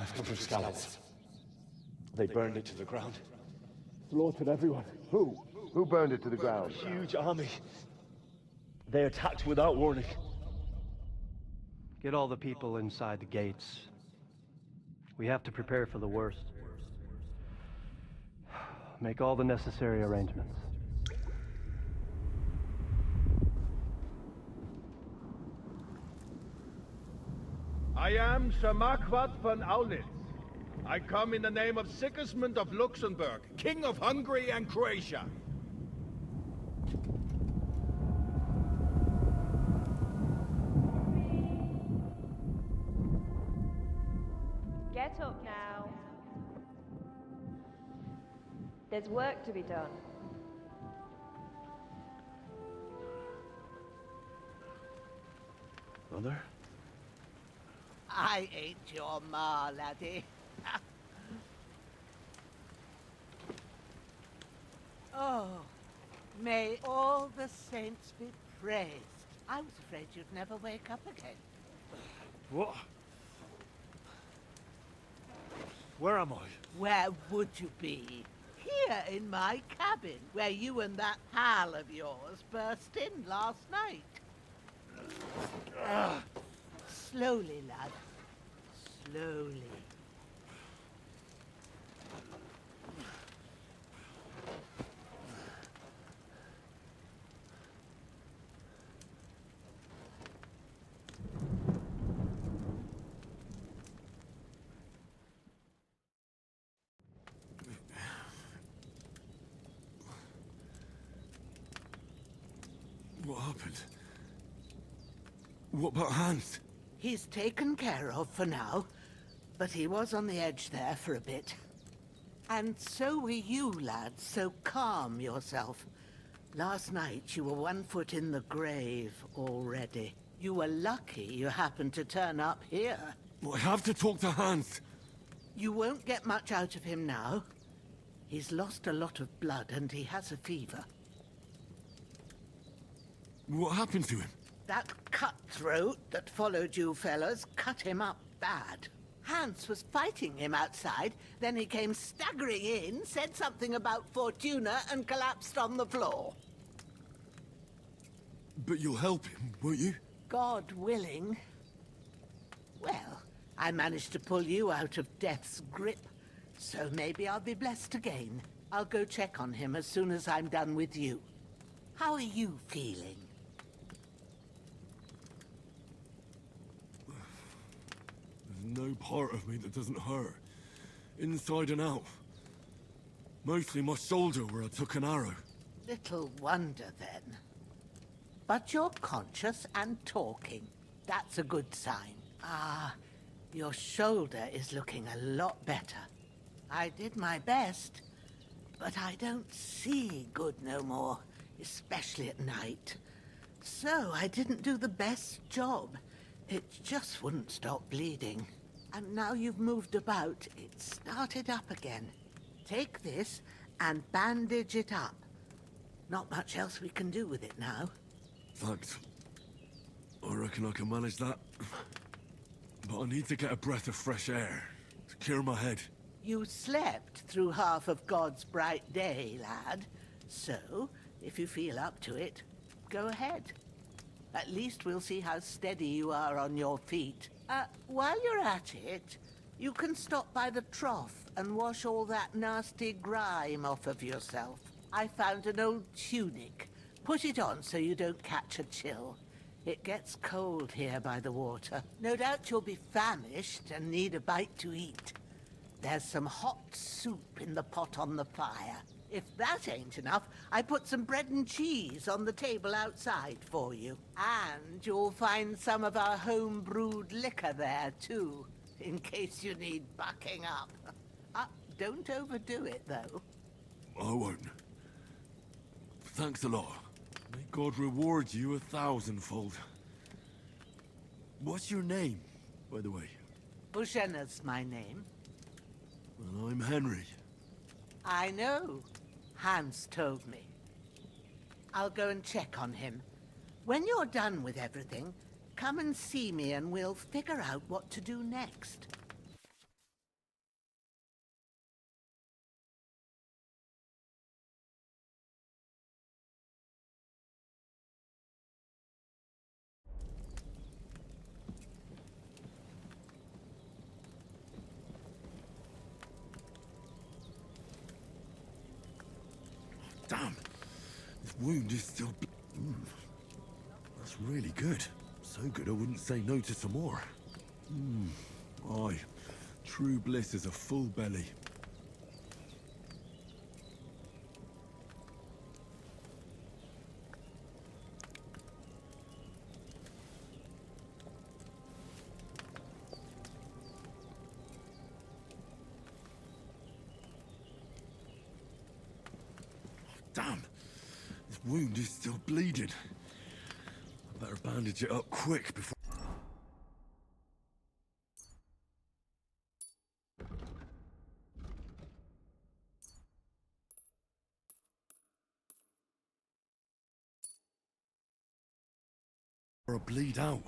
I've come from Scallops. They burned it to the ground. Slaughtered everyone. Who? Who burned it to the ground? A huge army. They attacked without warning. Get all the people inside the gates. We have to prepare for the worst. Make all the necessary arrangements. I am Sir Marquardt von Aulitz. I come in the name of Sigismund of Luxembourg, King of Hungary and Croatia. Get up now. There's work to be done. Mother? I ain't your ma, laddie. Oh, May all the saints be praised. I was afraid you'd never wake up again. What? Where am I? Where would you be? Here in my cabin, where you and that pal of yours burst in last night. Slowly, lad. Slowly. What happened? What about Hans? He's taken care of for now, but he was on the edge there for a bit. And so were you, lad, so calm yourself. Last night you were 1 foot in the grave already. You were lucky you happened to turn up here. Well, I have to talk to Hans. You won't get much out of him now. He's lost a lot of blood and he has a fever. What happened to him? That cutthroat that followed you fellas cut him up bad. Hans was fighting him outside, then he came staggering in, said something about Fortuna, and collapsed on the floor. But you'll help him, won't you? God willing. Well, I managed to pull you out of death's grip, so maybe I'll be blessed again. I'll go check on him as soon as I'm done with you. How are you feeling? There's no part of me that doesn't hurt. Inside and out. Mostly my shoulder where I took an arrow. Little wonder, then. But you're conscious and talking. That's a good sign. Ah, your shoulder is looking a lot better. I did my best, but I don't see good no more, especially at night. So I didn't do the best job. It just wouldn't stop bleeding. And now you've moved about, it started up again. Take this and bandage it up. Not much else we can do with it now. Thanks. I reckon I can manage that. But I need to get a breath of fresh air to clear my head. You slept through half of God's bright day, lad. So, if you feel up to it, go ahead. At least we'll see how steady you are on your feet. While you're at it, you can stop by the trough and wash all that nasty grime off of yourself. I found an old tunic. Put it on so you don't catch a chill. It gets cold here by the water. No doubt you'll be famished and need a bite to eat. There's some hot soup in the pot on the fire. If that ain't enough, I put some bread and cheese on the table outside for you. And you'll find some of our home-brewed liquor there, too, in case you need bucking up. Don't overdo it, though. I won't. Thanks a lot. May God reward you 1,000-fold. What's your name, by the way? Bushenna's my name. Well, I'm Henry. I know. Hans told me. I'll go and check on him. When you're done with everything, come and see me and we'll figure out what to do next. Damn! This wound is still... That's really good. So good I wouldn't say no to some more. Aye. True bliss is a full belly. Damn! This wound is still bleeding. I better bandage it up quick before... I bleed out.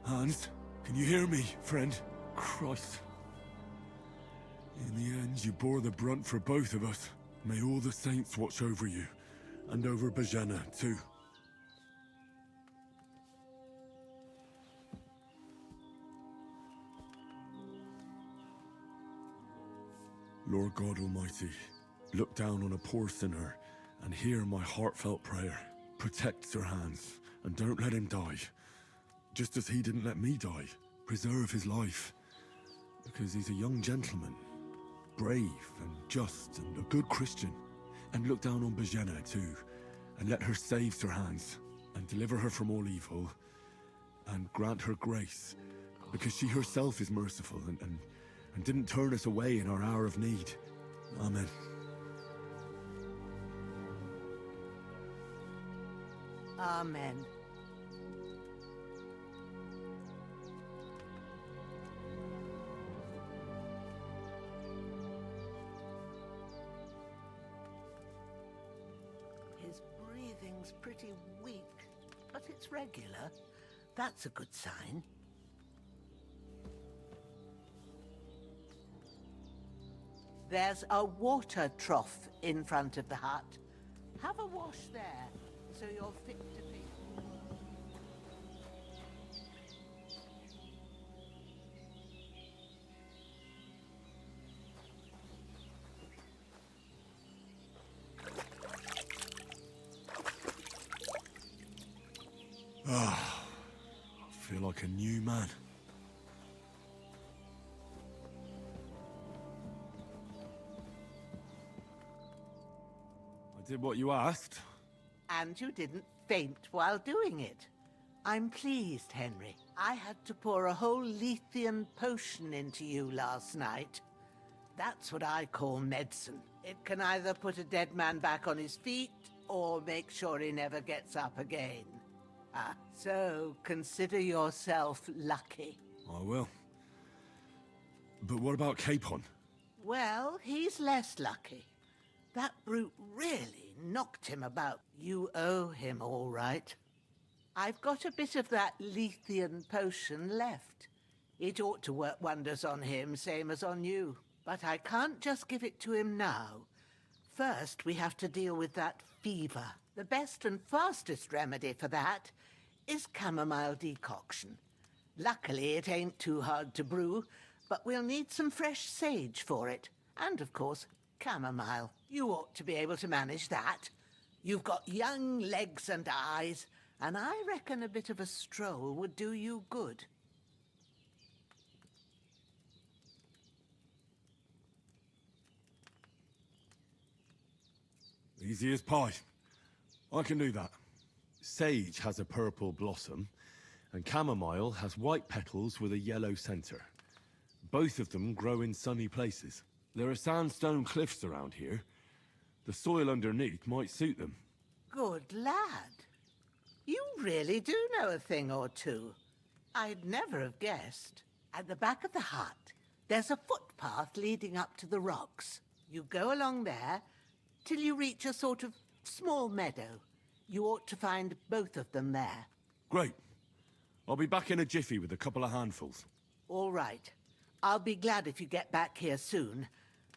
Hans, can you hear me, friend? Christ. In the end, you bore the brunt for both of us. May all the saints watch over you, and over Bajana, too. Lord God Almighty, look down on a poor sinner and hear my heartfelt prayer. Protect Sir Hans, and don't let him die. Just as he didn't let me die. Preserve his life. Because he's a young gentleman. Brave and just and a good Christian. And look down on Bajena too. And let her save Sir Hans. And deliver her from all evil. And grant her grace. Because she herself is merciful and didn't turn us away in our hour of need. Amen. Amen. His breathing's pretty weak, but it's regular. That's a good sign. There's a water trough in front of the hut. Have a wash there, so you're fit to be. Ah, I feel like a new man. I did what you asked. And you didn't faint while doing it. I'm pleased, Henry. I had to pour a whole Lethean potion into you last night. That's what I call medicine. It can either put a dead man back on his feet, or make sure he never gets up again. So consider yourself lucky. I will. But what about Capon? Well, he's less lucky. That brute really knocked him about. You owe him all right. I've got a bit of that Lethean potion left. It ought to work wonders on him, same as on you. But I can't just give it to him now. First, we have to deal with that fever. The best and fastest remedy for that is chamomile decoction. Luckily, it ain't too hard to brew, but we'll need some fresh sage for it. And, of course, chamomile. You ought to be able to manage that. You've got young legs and eyes, and I reckon a bit of a stroll would do you good. Easy as pie. I can do that. Sage has a purple blossom, and chamomile has white petals with a yellow center. Both of them grow in sunny places. There are sandstone cliffs around here. The soil underneath might suit them. Good lad. You really do know a thing or two. I'd never have guessed. At the back of the hut, there's a footpath leading up to the rocks. You go along there till you reach a sort of small meadow. You ought to find both of them there. Great. I'll be back in a jiffy with a couple of handfuls. All right. I'll be glad if you get back here soon.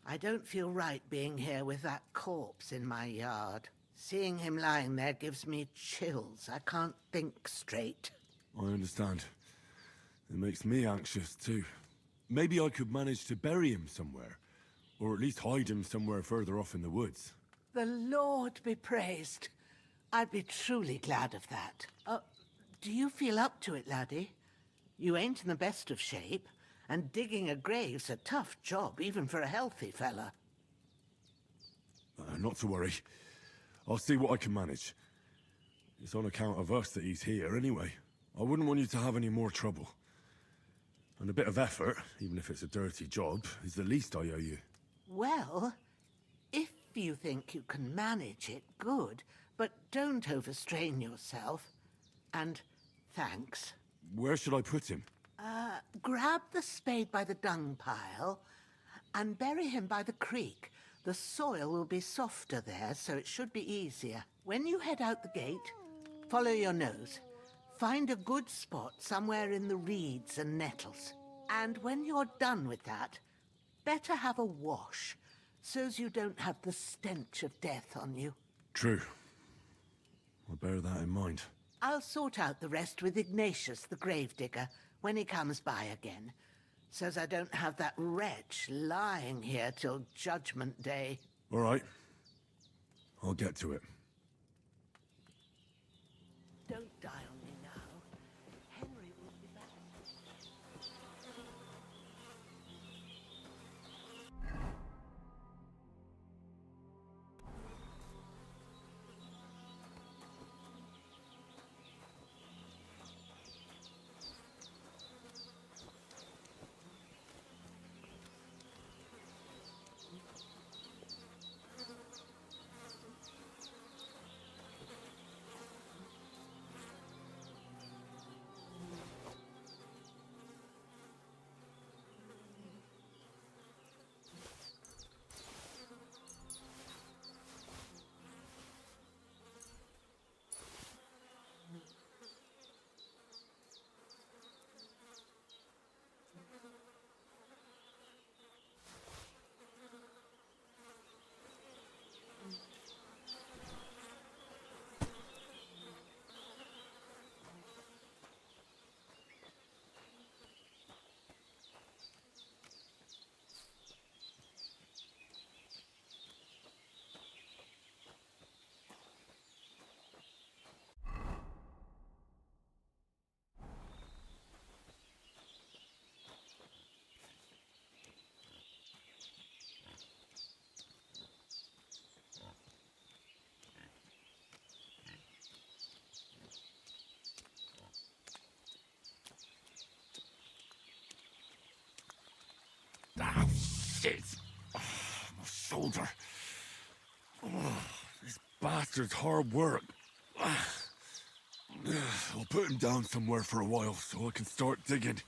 I don't feel right being here with that corpse in my yard. Seeing him lying there gives me chills. I can't think straight. I understand. It makes me anxious, too. Maybe I could manage to bury him somewhere. Or at least hide him somewhere further off in the woods. The Lord be praised. I'd be truly glad of that. Do you feel up to it, laddie? You ain't in the best of shape, and digging a grave's a tough job, even for a healthy fella. Not to worry. I'll see what I can manage. It's on account of us that he's here, anyway. I wouldn't want you to have any more trouble. And a bit of effort, even if it's a dirty job, is the least I owe you. Well, if you think you can manage it, good. But don't overstrain yourself. And thanks. Where should I put him? Grab the spade by the dung pile and bury him by the creek. The soil will be softer there, so it should be easier. When you head out the gate, follow your nose. Find a good spot somewhere in the reeds and nettles. And when you're done with that, better have a wash, so's you don't have the stench of death on you. True. I'll bear that in mind. I'll sort out the rest with Ignatius, the gravedigger, when he comes by again, so's I don't have that wretch lying here till Judgment Day. All right. I'll get to it. Don't die on me now. Henry will be back. Ah, shit! Oh, my shoulder. Oh, this bastard's hard work. I'll put him down somewhere for a while so I can start digging.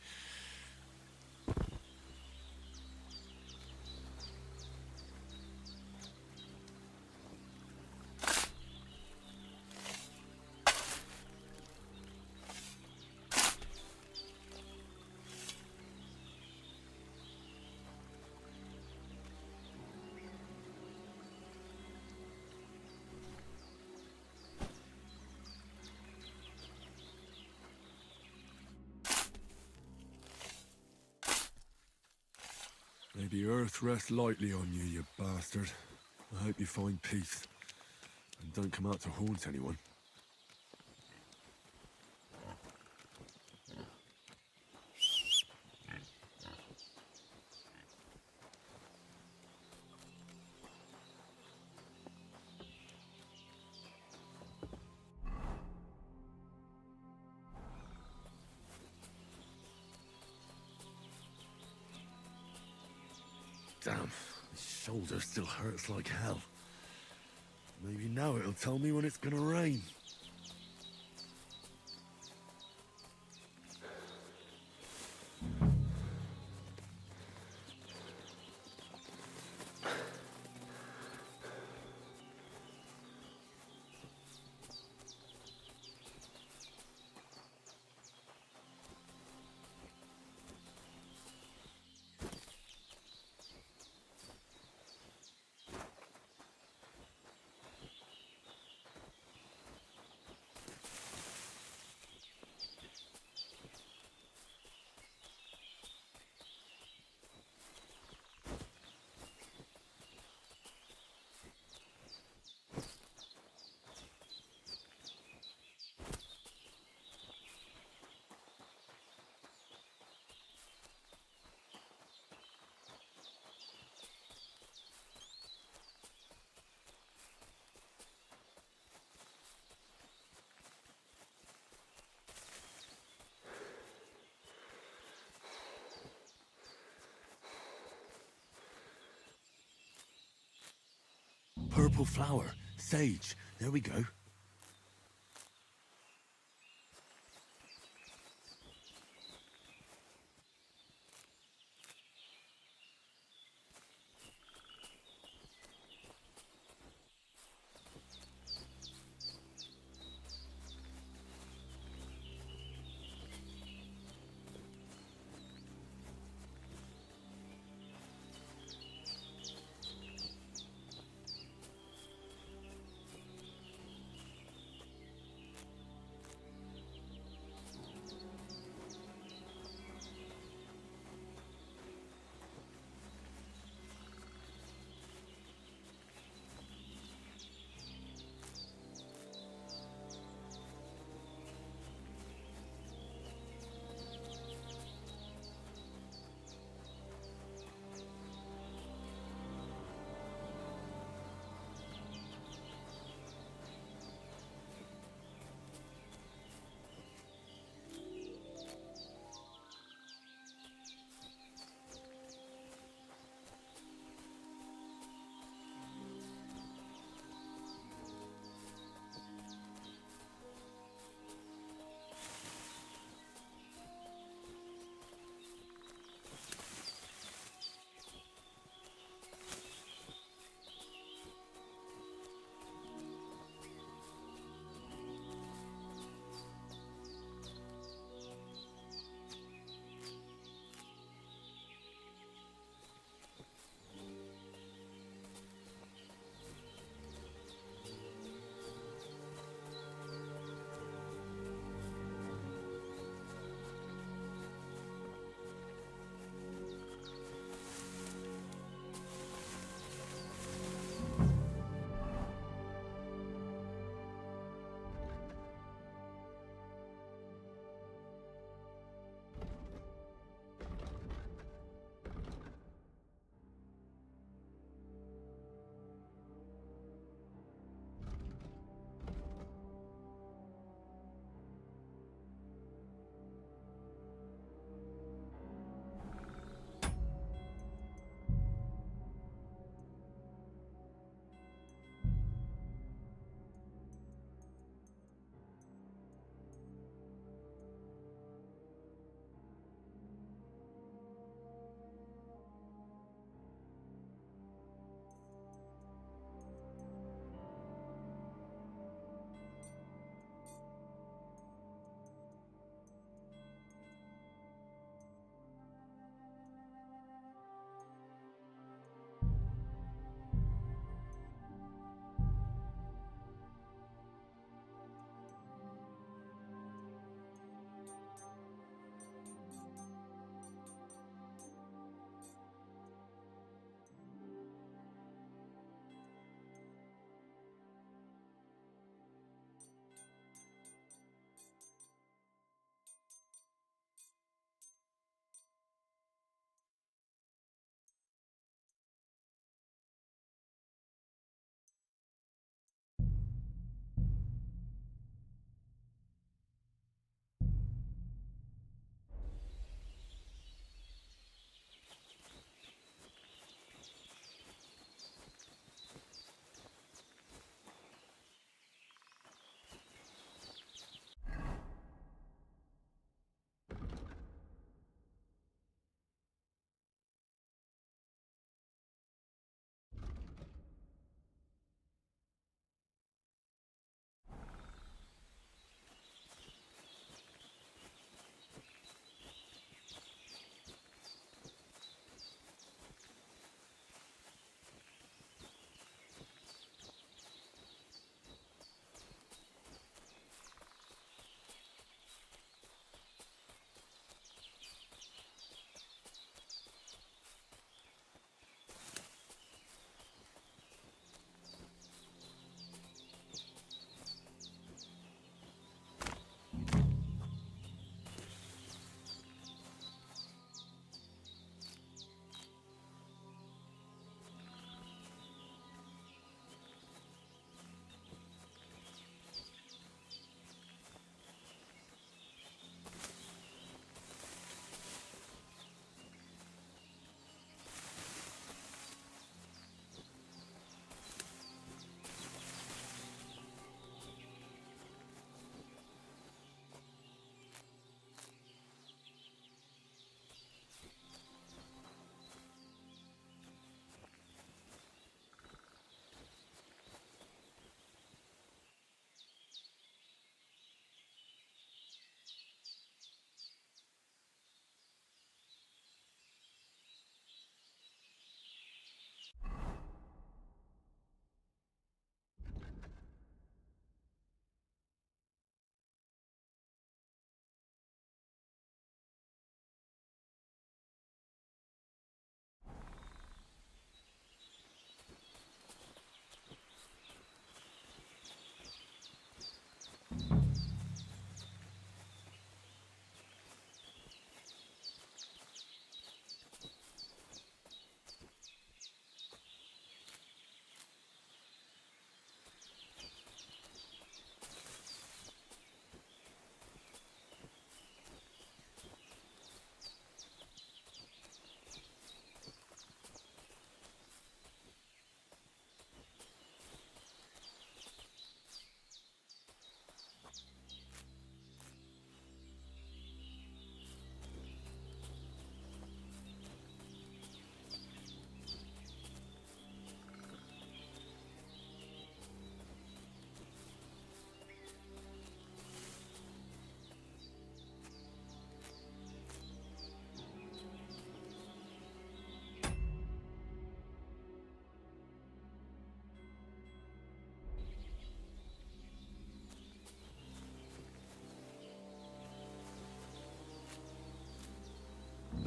May the earth rest lightly on you, you bastard. I hope you find peace. And don't come out to haunt anyone. Damn, my shoulder still hurts like hell. Maybe now it'll tell me when it's gonna rain. purple flower. Sage. There we go.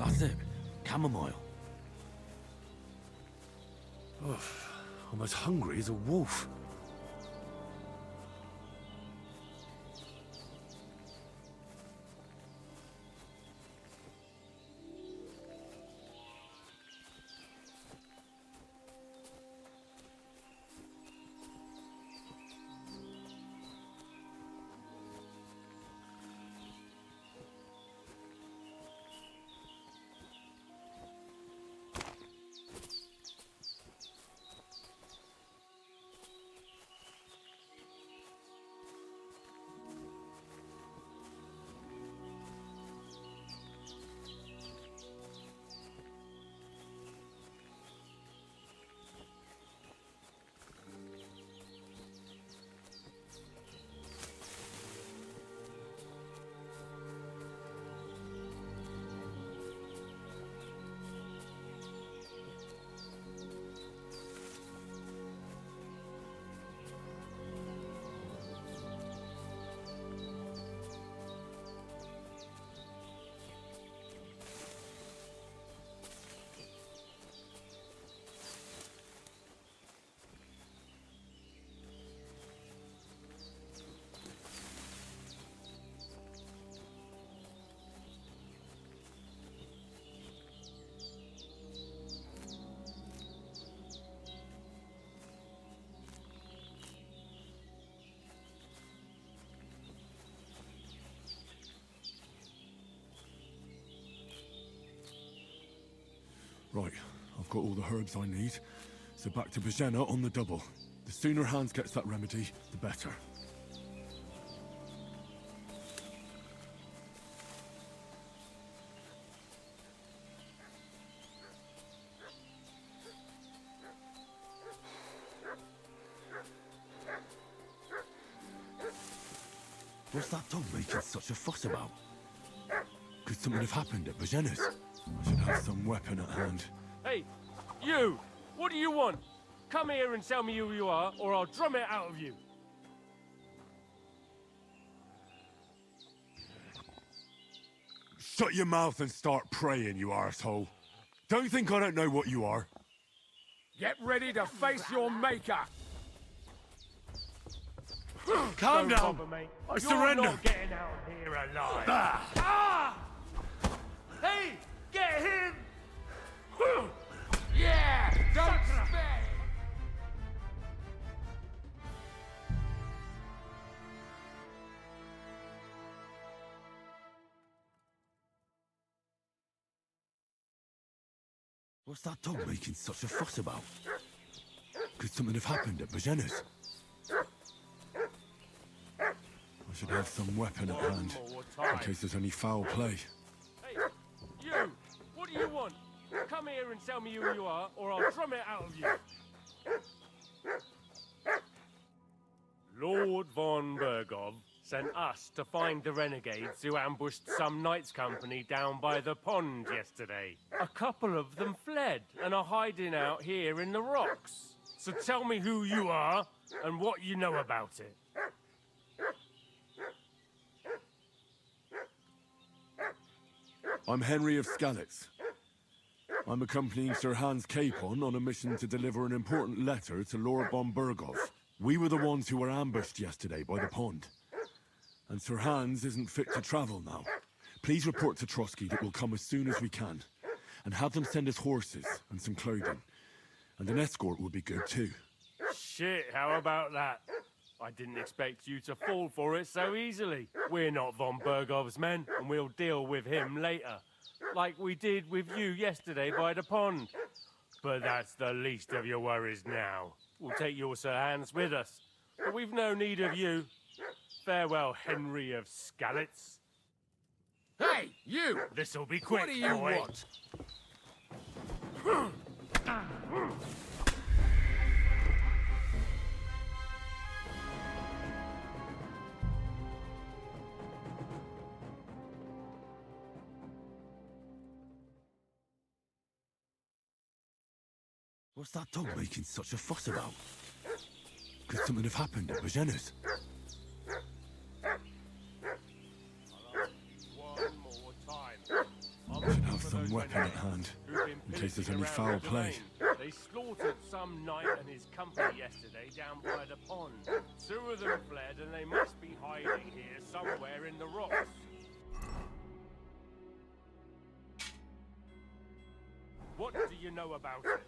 That's it. Chamomile. I'm as hungry as a wolf. Right, I've got all the herbs I need, so back to Bajena on the double. The sooner Hans gets that remedy, the better. What's that dog making such a fuss about? Could something have happened at Bajena's? I should have some weapon at hand. Hey, you! What do you want? Come here and tell me who you are, or I'll drum it out of you. Shut your mouth and start praying, you arsehole. Don't think I don't know what you are. Get ready to face your maker! Calm Don't down. bother, mate. I You're surrender. not getting out of here alive. Ah! Hey, get him! Yeah, don't spare. What's that dog making such a fuss about? Could something have happened at Bajena's? I should have some weapon at hand, in case there's any foul play. Hey, you! What do you want? Come here and tell me who you are, or I'll drum it out of you. Lord von Bergov sent us to find the renegades who ambushed some knights' company down by the pond yesterday. A couple of them fled and are hiding out here in the rocks. So tell me who you are and what you know about it. I'm Henry of Skalitz. I'm accompanying Sir Hans Capon on a mission to deliver an important letter to Lord von Bergov. We were the ones who were ambushed yesterday by the pond. And Sir Hans isn't fit to travel now. Please report to Trotsky that we'll come as soon as we can. And have them send us horses and some clothing. And an escort would be good too. Shit, how about that? I didn't expect you to fall for it so easily. We're not von Bergov's men, and we'll deal with him later. Like we did with you yesterday by the pond. But that's the least of your worries now. We'll take your Sir Hans with us. But we've no need of you. Farewell, Henry of Skalitz. Hey, you! This'll be quick, What do you boy. want? What's that dog making such a fuss about? Could something have happened at Bajena's? One more time. I should have some own weapon at hand, in case there's any foul play. They slaughtered some knight and his company yesterday down by the pond. 2 of them fled and they must be hiding here somewhere in the rocks. What do you know about it?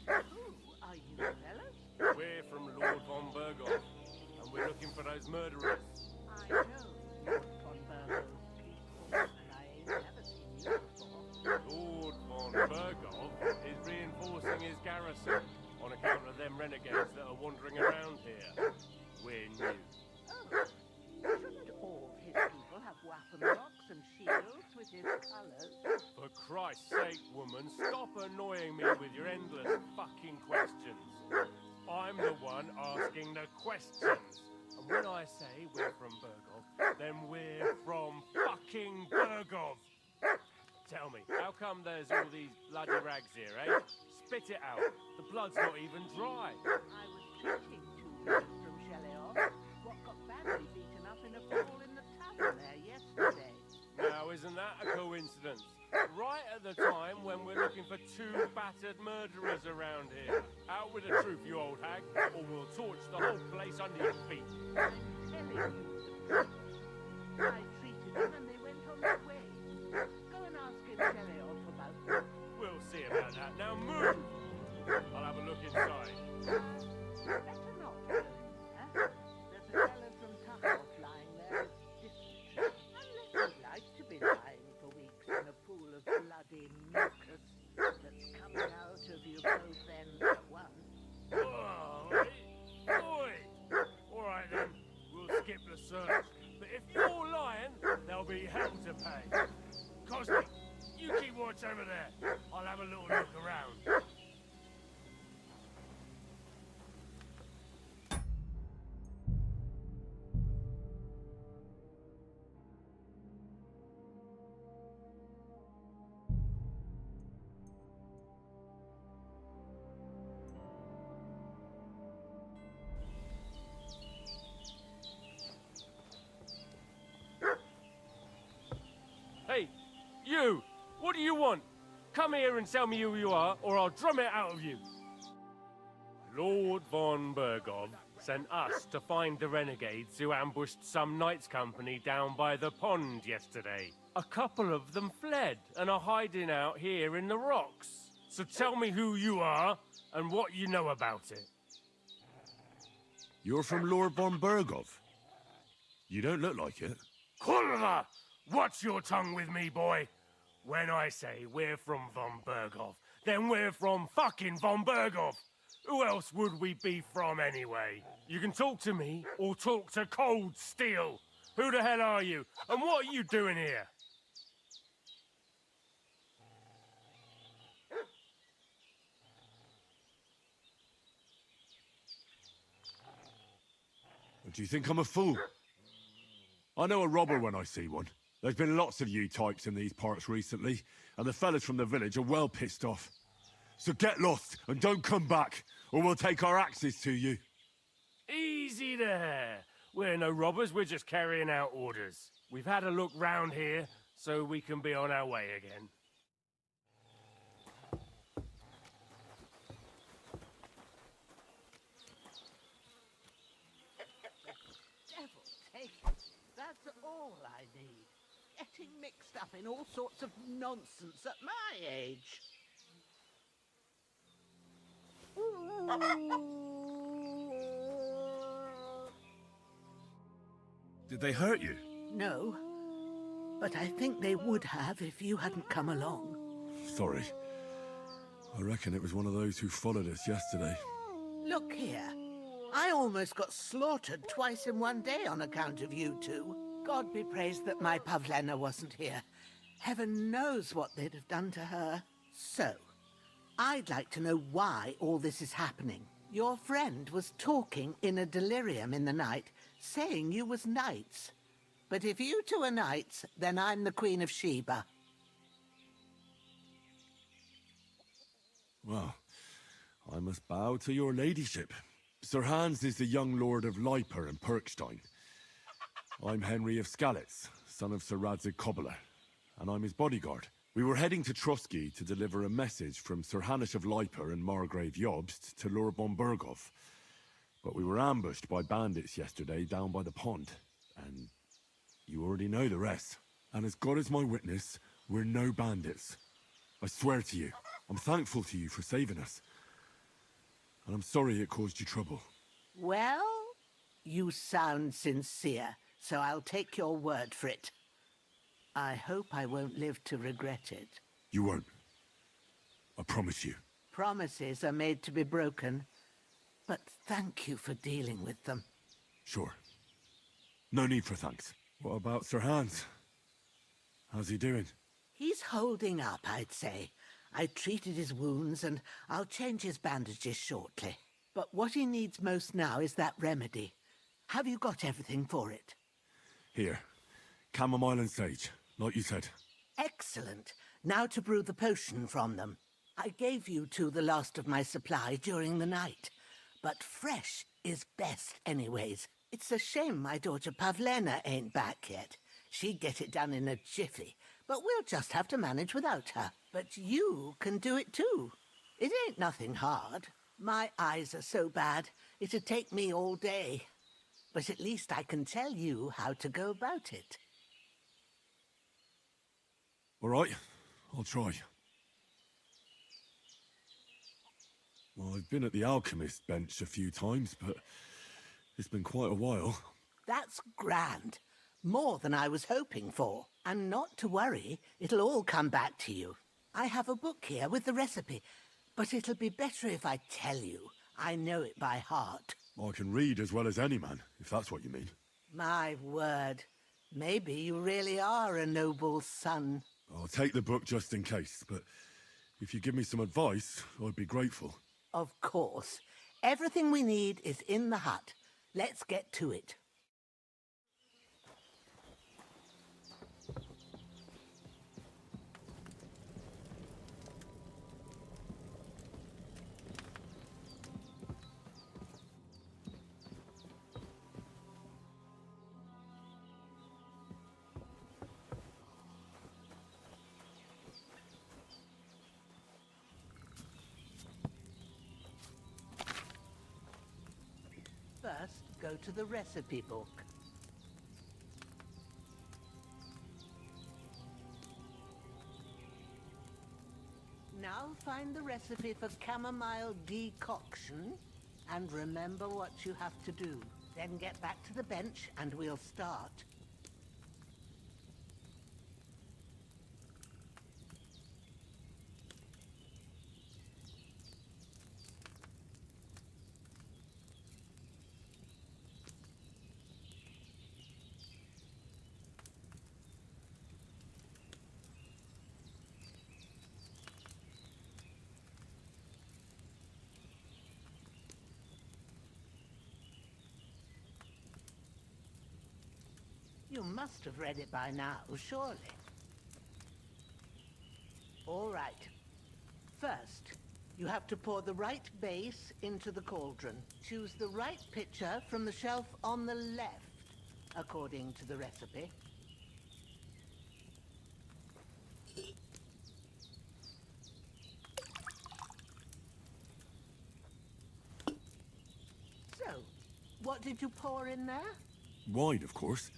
And who are you, fellas? We're from Lord von Berghoff, and we're looking for those murderers. I know Lord von Berghoff's people, and I ain't never seen you before. Lord von Berghoff is reinforcing his garrison on account of them renegades that are wandering around here. We're new. Oh, shouldn't all his people have weapon locks and shields with his colours? For Christ's sake, woman, stop annoying me with your endless fucking questions. I'm the one asking the questions. And when I say we're from Berghoff, then we're from fucking Berghoff. Tell me, how come there's all these bloody rags here, eh? Spit it out. The blood's not even dry. I was teaching 2 men from Psyop what got badly beaten up in a brawl in the tavern there yesterday. Now, isn't that a coincidence? Right at the time when we're looking for 2 battered murderers around here. Out with the truth, you old hag, or we'll torch the whole place under your feet. I'm telling you the truth. I treated them and they went on their way. Go and ask in Psyop about them. We'll see about that. Now move! I'll have a look inside. Better not go in there. There's a fellow from Psyop lying there with dysentery. Unless he'd like to be lying for weeks in a pool of bloody mucus that's coming out of you both ends at once. Oh, oi! All right then, we'll skip the search. But if you're lying, there'll be hell to pay. Cosmic, you keep watch over there. I'll have a little look around. Hey, you! What do you want? Come here and tell me who you are, or I'll drum it out of you. Lord von Berghoff sent us to find the renegades who ambushed some knights' company down by the pond yesterday. A couple of them fled and are hiding out here in the rocks. So tell me who you are and what you know about it. You're from Lord von Berghoff? You don't look like it. Kurva! Watch your tongue with me, boy. When I say we're from von Berghoff, then we're from fucking von Berghoff. Who else would we be from anyway? You can talk to me or talk to cold steel. Who the hell are you? And what are you doing here? Do you think I'm a fool? I know a robber when I see one. There's been lots of you types in these parts recently, and the fellas from the village are well pissed off. So get lost and don't come back, or we'll take our axes to you. Easy there. We're no robbers, we're just carrying out orders. We've had a look round here, so we can be on our way again. Devil take it. That's all I need. Getting mixed up in all sorts of nonsense at my age. Did they hurt you? No, but I think they would have if you hadn't come along. Sorry. I reckon it was one of those who followed us yesterday. Look here. I almost got slaughtered twice in one day on account of you two. God be praised that my Pavlena wasn't here. Heaven knows what they'd have done to her. So, I'd like to know why all this is happening. Your friend was talking in a delirium in the night, saying you was knights. But if you two are knights, then I'm the Queen of Sheba. Well, I must bow to your ladyship. Sir Hans is the young lord of Leiper and Perkstein. I'm Henry of Skalitz, son of Sir Radzig Cobbler, and I'm his bodyguard. We were heading to Trotsky to deliver a message from Sir Hanush of Leiper and Margrave Jobst to Lord von Berghoff. But we were ambushed by bandits yesterday down by the pond. And you already know the rest. And as God is my witness, we're no bandits. I swear to you, I'm thankful to you for saving us. And I'm sorry it caused you trouble. Well, you sound sincere, so I'll take your word for it. I hope I won't live to regret it. You won't. I promise you. Promises are made to be broken, but thank you for dealing with them. Sure. No need for thanks. What about Sir Hans? How's he doing? He's holding up, I'd say. I treated his wounds, and I'll change his bandages shortly. But what he needs most now is that remedy. Have you got everything for it? Here. Chamomile and sage, like you said. Excellent. Now to brew the potion from them. I gave you two the last of my supply during the night. But fresh is best anyways. It's a shame my daughter Pavlena ain't back yet. She'd get it done in a jiffy, but we'll just have to manage without her. But you can do it too. It ain't nothing hard. My eyes are so bad, it'd take me all day. But at least I can tell you how to go about it. All right, I'll try. Well, I've been at the alchemist bench a few times, but it's been quite a while. That's grand. More than I was hoping for. And not to worry, it'll all come back to you. I have a book here with the recipe, but it'll be better if I tell you. I know it by heart. I can read as well as any man, if that's what you mean. My word. Maybe you really are a noble son. I'll take the book just in case, but if you give me some advice, I'd be grateful. Of course. Everything we need is in the hut. Let's get to it. First, go to the recipe book. Now find the recipe for chamomile decoction, and remember what you have to do. Then get back to the bench and we'll start. You must have read it by now, surely. All right. First, you have to pour the right base into the cauldron. Choose the right pitcher from the shelf on the left, according to the recipe. So, what did you pour in there? Wine, of course.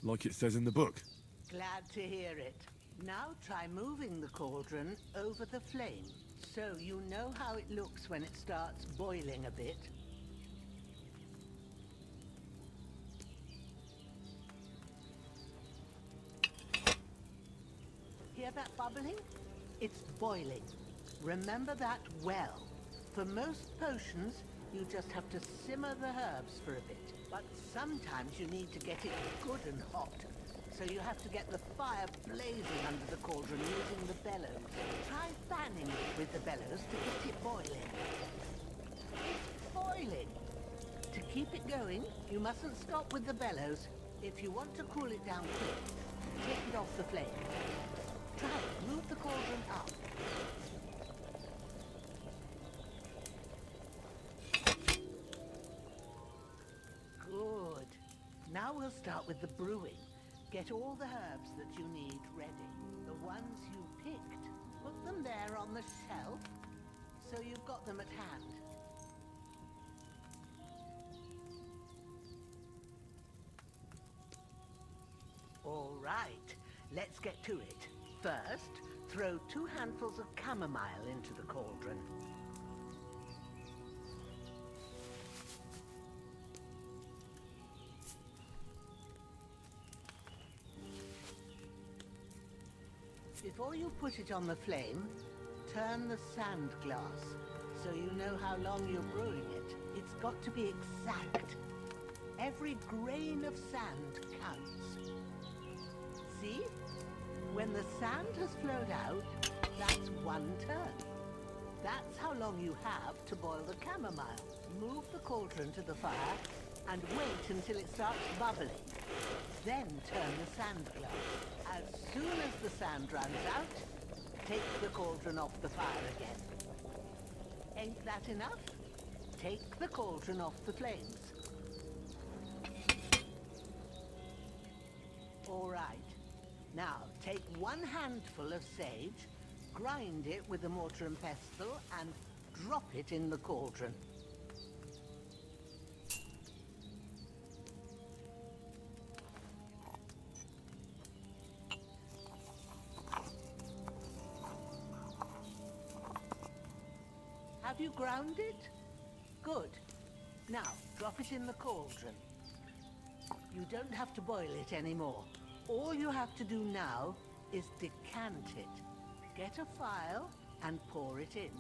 Like it says in the book. Glad to hear it. Now try moving the cauldron over the flame, so you know how it looks when it starts boiling a bit. Hear that bubbling? It's boiling. Remember that well. For most potions, you just have to simmer the herbs for a bit. But sometimes you need to get it good and hot. So you have to get the fire blazing under the cauldron using the bellows. Try fanning it with the bellows to get it boiling. It's boiling! To keep it going, you mustn't stop with the bellows. If you want to cool it down quick, take it off the flame. Try it. Move the cauldron up. Good. Now we'll start with the brewing. Get all the herbs that you need ready. The ones you picked. Put them there on the shelf, so you've got them at hand. All right, let's get to it. First, throw 2 handfuls of chamomile into the cauldron. Before you put it on the flame, turn the sand glass so you know how long you're brewing it. It's got to be exact. Every grain of sand counts. See? When the sand has flowed out, that's 1 turn. That's how long you have to boil the chamomile. Move the cauldron to the fire and wait until it starts bubbling. Then turn the sand glass. As soon as the sand runs out, take the cauldron off the fire again. Ain't that enough? Take the cauldron off the flames. All right. Now, take 1 handful of sage, grind it with a mortar and pestle, and drop it in the cauldron. Have you ground it? Good. Now, drop it in the cauldron. You don't have to boil it anymore. All you have to do now is decant it. Get a phial and pour it in.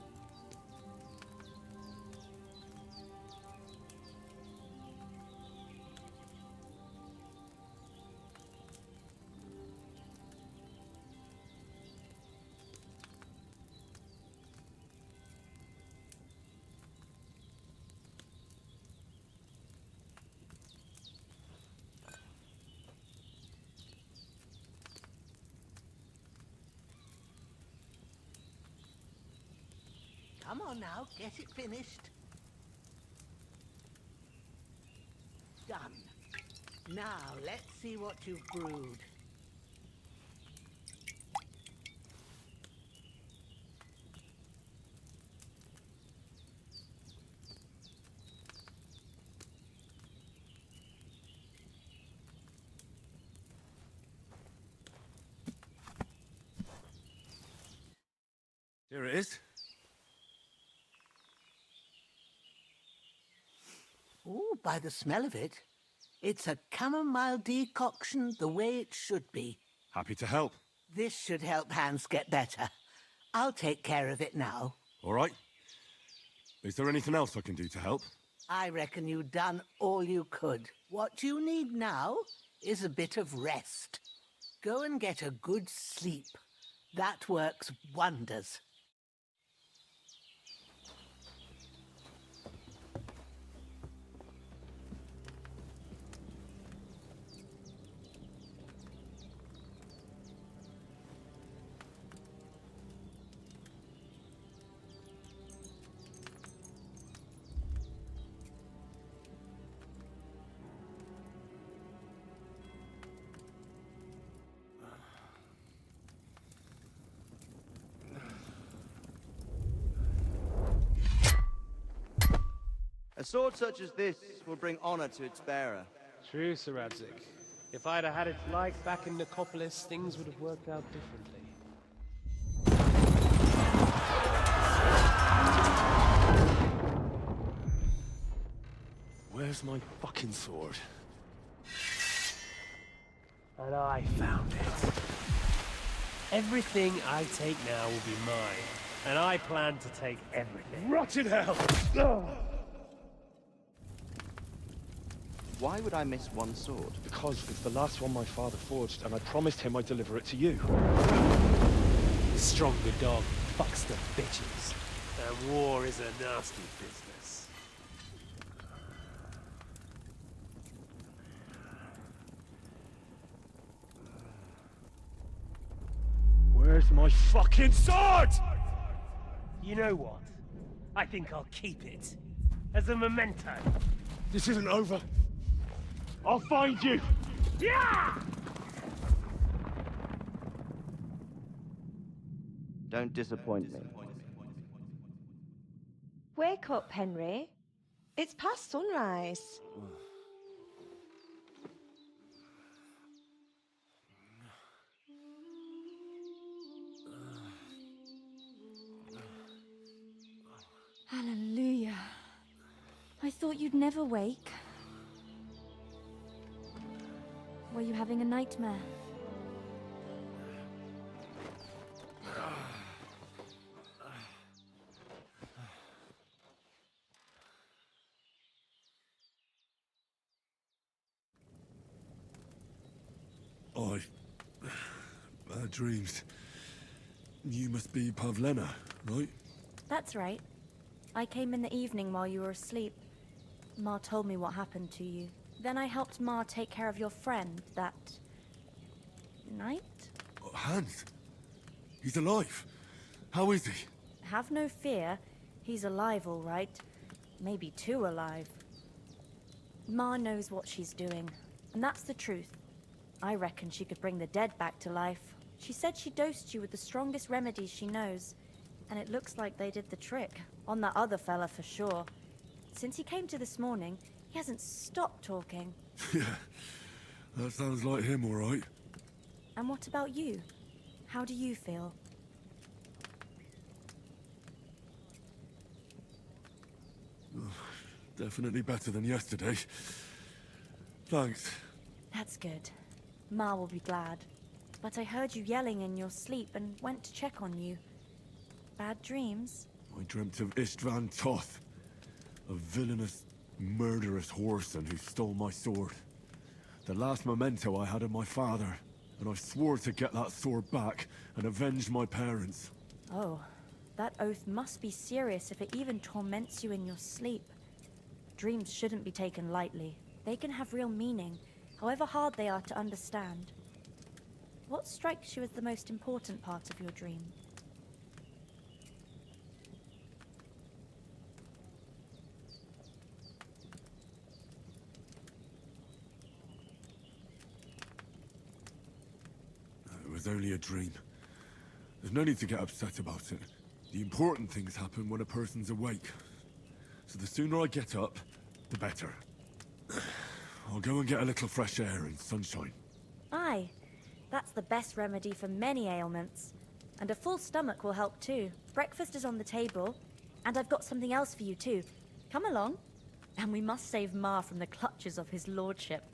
Come on now, get it finished. Done. Now, let's see what you've brewed. Here it is. Ooh, by the smell of it, it's a chamomile decoction the way it should be. Happy to help. This should help Hans get better. I'll take care of it now. All right. Is there anything else I can do to help? I reckon you've done all you could. What you need now is a bit of rest. Go and get a good sleep. That works wonders. A sword such as this will bring honor to its bearer. True, Sir Radzik. If I'd have had its like back in Nicopolis, things would have worked out differently. Where's my fucking sword? And I found it. Everything I take now will be mine. And I plan to take everything. Rotted hell! Why would I miss one sword? Because it's the last one my father forged, and I promised him I'd deliver it to you. Stronger dog fucks the bitches. And war is a nasty business. Where's my fucking sword? You know what? I think I'll keep it. As a memento. This isn't over. I'll find you! Yeah! Don't disappoint me. Wake up, Henry. It's past sunrise. Hallelujah. I thought you'd never wake. Were you having a nightmare? Bad dreams. You must be Pavlena, right? That's right. I came in the evening while you were asleep. Ma told me what happened to you. Then I helped Ma take care of your friend that night? Hans? He's alive. How is he? Have no fear. He's alive, all right. Maybe too alive. Ma knows what she's doing, and that's the truth. I reckon she could bring the dead back to life. She said she dosed you with the strongest remedies she knows, and it looks like they did the trick. On that other fella for sure. Since he came to this morning, he hasn't stopped talking. Yeah, that sounds like him, all right. And what about you? How do you feel? Definitely better than yesterday. Thanks. That's good. Ma will be glad. But I heard you yelling in your sleep and went to check on you. Bad dreams? I dreamt of Istvan Toth, a villainous, murderous whoreson who stole my sword. The last memento I had of my father, and I swore to get that sword back and avenge my parents. Oh, that oath must be serious if it even torments you in your sleep. Dreams shouldn't be taken lightly. They can have real meaning, however hard they are to understand. What strikes you as the most important part of your dream? It was only a dream. There's no need to get upset about it. The important things happen when a person's awake. So the sooner I get up, the better. I'll go and get a little fresh air and sunshine. Aye, that's the best remedy for many ailments. And a full stomach will help too. Breakfast is on the table, and I've got something else for you too. Come along. And we must save Ma from the clutches of his lordship.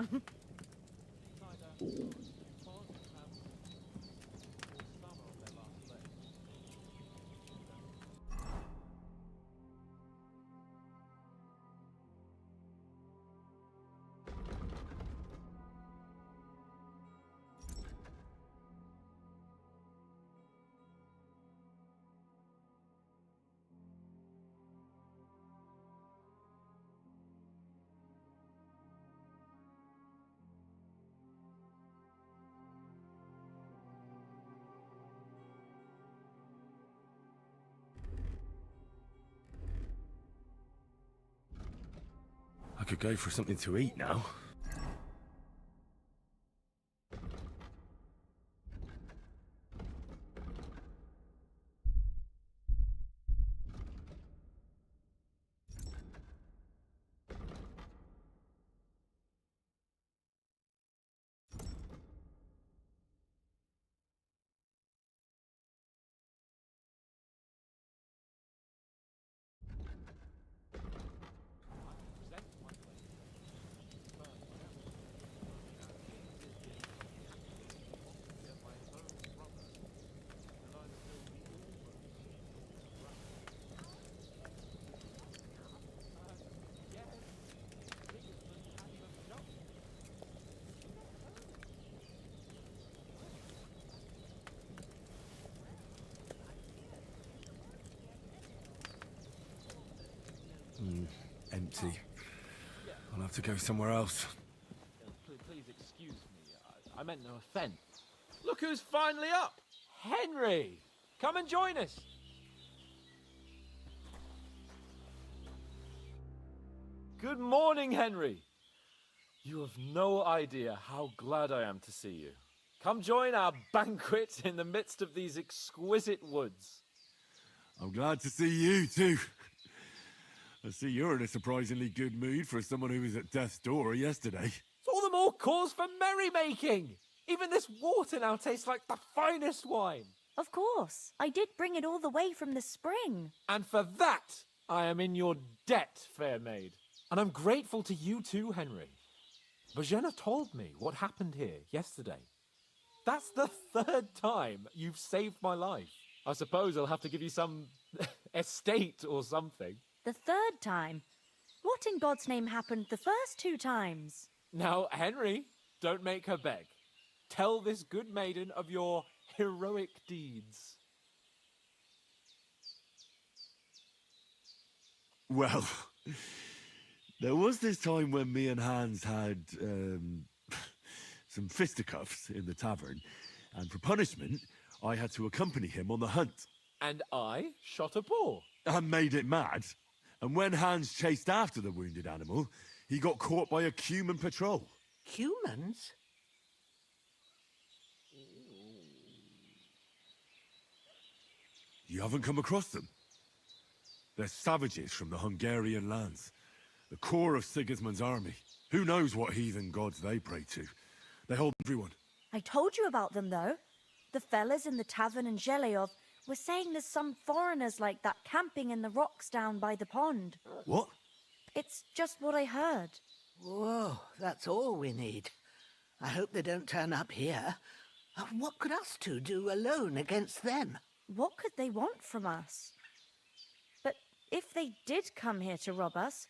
I could go for something to eat now. Empty. I'll have to go somewhere else. Please excuse me. I meant no offense. Look who's finally up! Henry! Come and join us! Good morning, Henry! You have no idea how glad I am to see you. Come join our banquet in the midst of these exquisite woods. I'm glad to see you, too. I see you're in a surprisingly good mood for someone who was at death's door yesterday. It's all the more cause for merrymaking. Even this water now tastes like the finest wine. Of course. I did bring it all the way from the spring. And for that, I am in your debt, fair maid. And I'm grateful to you too, Henry. Bojena told me what happened here yesterday. That's the 3rd time you've saved my life. I suppose I'll have to give you some estate or something. The 3rd time? What in God's name happened the first 2 times? Now, Henry, don't make her beg. Tell this good maiden of your heroic deeds. Well, there was this time when me and Hans had some fisticuffs in the tavern, and for punishment, I had to accompany him on the hunt. And I shot a boar. And made it mad. And when Hans chased after the wounded animal, he got caught by a human patrol. Humans? You haven't come across them? They're savages from the Hungarian lands. The core of Sigismund's army. Who knows what heathen gods they pray to? They hold everyone. I told you about them, though. The fellas in the tavern in Zheleov were saying there's some foreigners like that camping in the rocks down by the pond. What? It's just what I heard. Whoa, that's all we need. I hope they don't turn up here. What could us two do alone against them? What could they want from us? But if they did come here to rob us,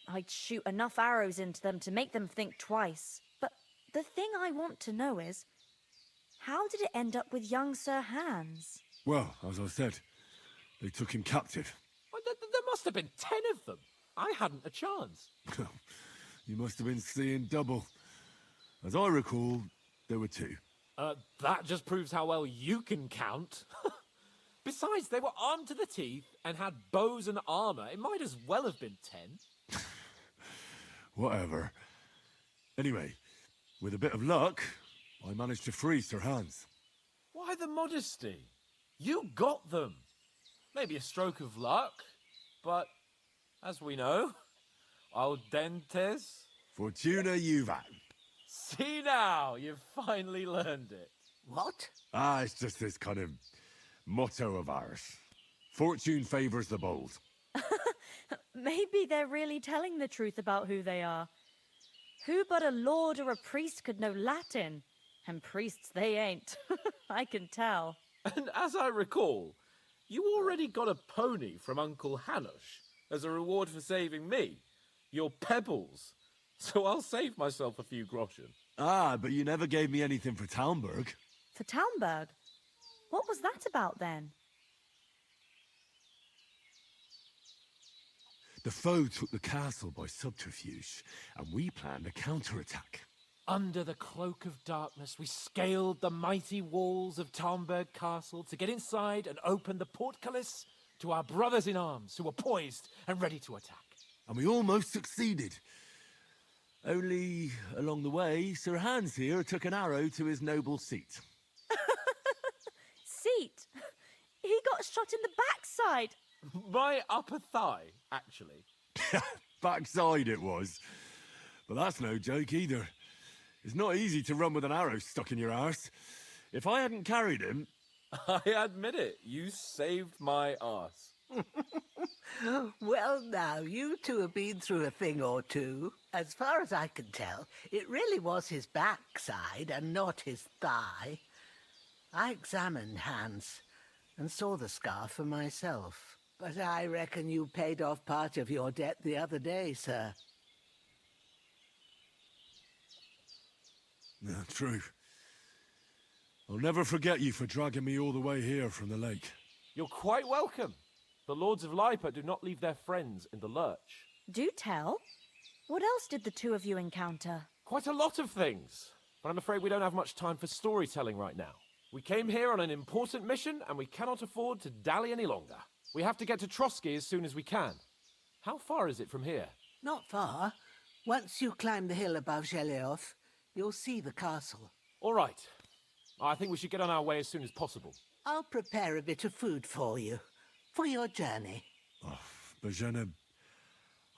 I'd shoot enough arrows into them to make them think twice. But the thing I want to know is, how did it end up with young Sir Hans? Well, as I said, they took him captive. Well, there must have been 10 of them. I hadn't a chance. You must have been seeing double. As I recall, there were 2. That just proves how well you can count. Besides, they were armed to the teeth and had bows and armor. It might as well have been 10. Whatever. Anyway, with a bit of luck, I managed to free Sir Hans. Why the modesty? You got them. Maybe a stroke of luck, but as we know, al dentes. Fortuna juvat. See now, you've finally learned it. What? It's just this kind of motto of ours. Fortune favors the bold. Maybe they're really telling the truth about who they are. Who but a lord or a priest could know Latin? And priests they ain't. I can tell. And as I recall, you already got a pony from Uncle Hanush as a reward for saving me. Your pebbles. So I'll save myself a few groschen. But you never gave me anything for Talmberg. For Talmberg? What was that about then? The foe took the castle by subterfuge, and we planned a counterattack. Under the cloak of darkness, we scaled the mighty walls of Talmberg Castle to get inside and open the portcullis to our brothers in arms who were poised and ready to attack. And we almost succeeded. Only, along the way, Sir Hans here took an arrow to his noble seat. Seat? He got shot in the backside. My upper thigh, actually. Backside it was. But that's no joke either. It's not easy to run with an arrow stuck in your arse. If I hadn't carried him... I admit it, you saved my arse. Well, now, you two have been through a thing or two. As far as I can tell, it really was his backside and not his thigh. I examined Hans and saw the scar for myself. But I reckon you paid off part of your debt the other day, sir. No, true. I'll never forget you for dragging me all the way here from the lake. You're quite welcome. The Lords of Lipa do not leave their friends in the lurch. Do tell. What else did the two of you encounter? Quite a lot of things. But I'm afraid we don't have much time for storytelling right now. We came here on an important mission, and we cannot afford to dally any longer. We have to get to Trotsky as soon as we can. How far is it from here? Not far. Once you climb the hill above Zheleov, you'll see the castle. All right. I think we should get on our way as soon as possible. I'll prepare a bit of food for you, for your journey. Oh, Bozhena,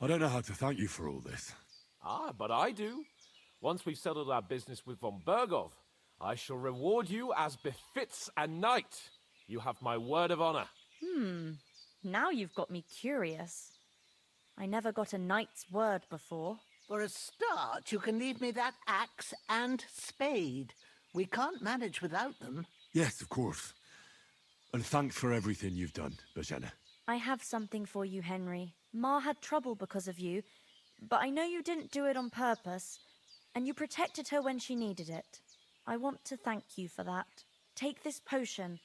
I don't know how to thank you for all this. Ah, but I do. Once we've settled our business with von Bergov, I shall reward you as befits a knight. You have my word of honor. Now you've got me curious. I never got a knight's word before. For a start, you can leave me that axe and spade. We can't manage without them. Yes, of course. And thanks for everything you've done, Bozhena. I have something for you, Henry. Ma had trouble because of you, but I know you didn't do it on purpose, and you protected her when she needed it. I want to thank you for that. Take this potion.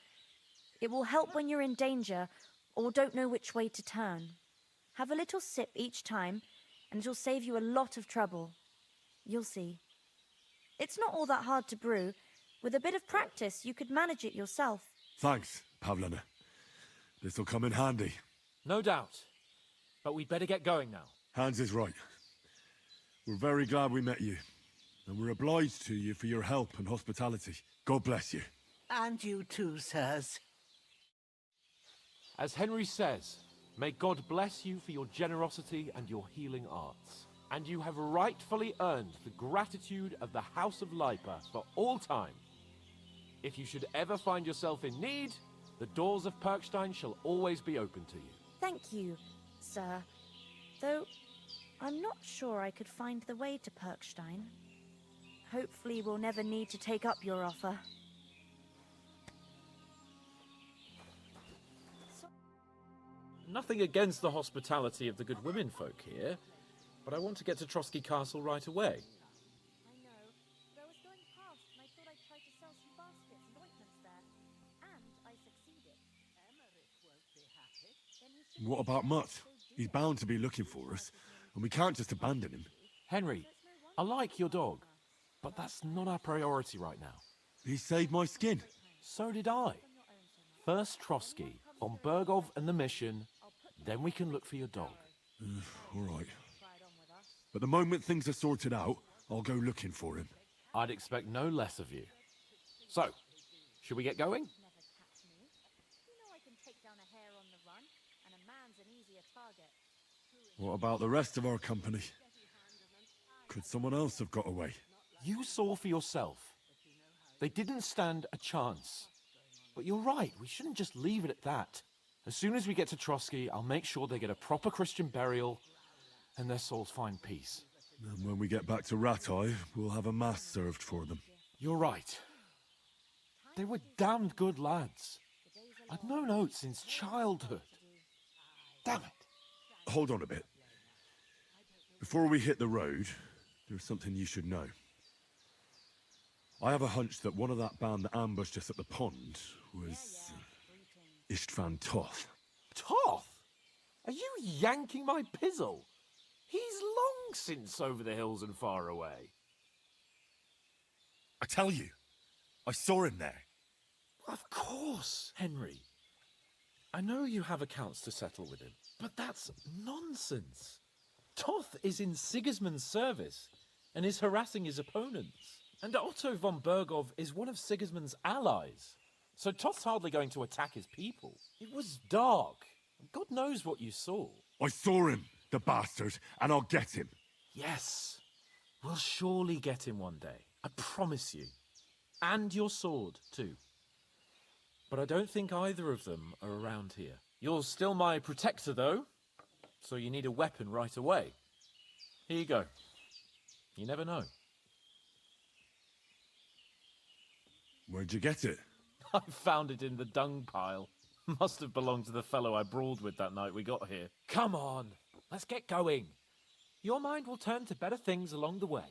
It will help when you're in danger or don't know which way to turn. Have a little sip each time, and it'll save you a lot of trouble. You'll see. It's not all that hard to brew. With a bit of practice, you could manage it yourself. Thanks, Pavlana. This'll come in handy. No doubt. But we'd better get going now. Hans is right. We're very glad we met you. And we're obliged to you for your help and hospitality. God bless you. And you too, sirs. As Henry says, may God bless you for your generosity and your healing arts. And you have rightfully earned the gratitude of the House of Lipa for all time. If you should ever find yourself in need, the doors of Perkstein shall always be open to you. Thank you, sir. Though, I'm not sure I could find the way to Perkstein. Hopefully we'll never need to take up your offer. Nothing against the hospitality of the good women folk here, but I want to get to Trotsky Castle right away. I know, but I was going past and I thought I'd try to sell some baskets and ointments there. And I succeeded. Emmerich won't be happy. What about Mutt? He's bound to be looking for us, and we can't just abandon him. Henry, I like your dog, but that's not our priority right now. He saved my skin. So did I. First Trotsky, von Bergov and the mission, then we can look for your dog. All right. But the moment things are sorted out, I'll go looking for him. I'd expect no less of you. So, should we get going? You know I can take down a hare on the run, and a man's an easier target. What about the rest of our company? Could someone else have got away? You saw for yourself. They didn't stand a chance. But you're right, we shouldn't just leave it at that. As soon as we get to Trotsky, I'll make sure they get a proper Christian burial and their souls find peace. And when we get back to Ratai, we'll have a mass served for them. You're right. They were damned good lads. I'd known Oates since childhood. Damn it. Hold on a bit. Before we hit the road, there's something you should know. I have a hunch that one of that band that ambushed us at the pond was Istvan Toth. Toth? Are you yanking my pizzle? He's long since over the hills and far away. I tell you, I saw him there. Of course, Henry. I know you have accounts to settle with him, but that's nonsense. Toth is in Sigismund's service and is harassing his opponents. And Otto von Bergov is one of Sigismund's allies. So Toth's hardly going to attack his people. It was dark. God knows what you saw. I saw him, the bastard, and I'll get him. Yes. We'll surely get him one day. I promise you. And your sword, too. But I don't think either of them are around here. You're still my protector, though. So you need a weapon right away. Here you go. You never know. Where'd you get it? I found it in the dung pile. Must have belonged to the fellow I brawled with that night we got here. Come on, let's get going. Your mind will turn to better things along the way.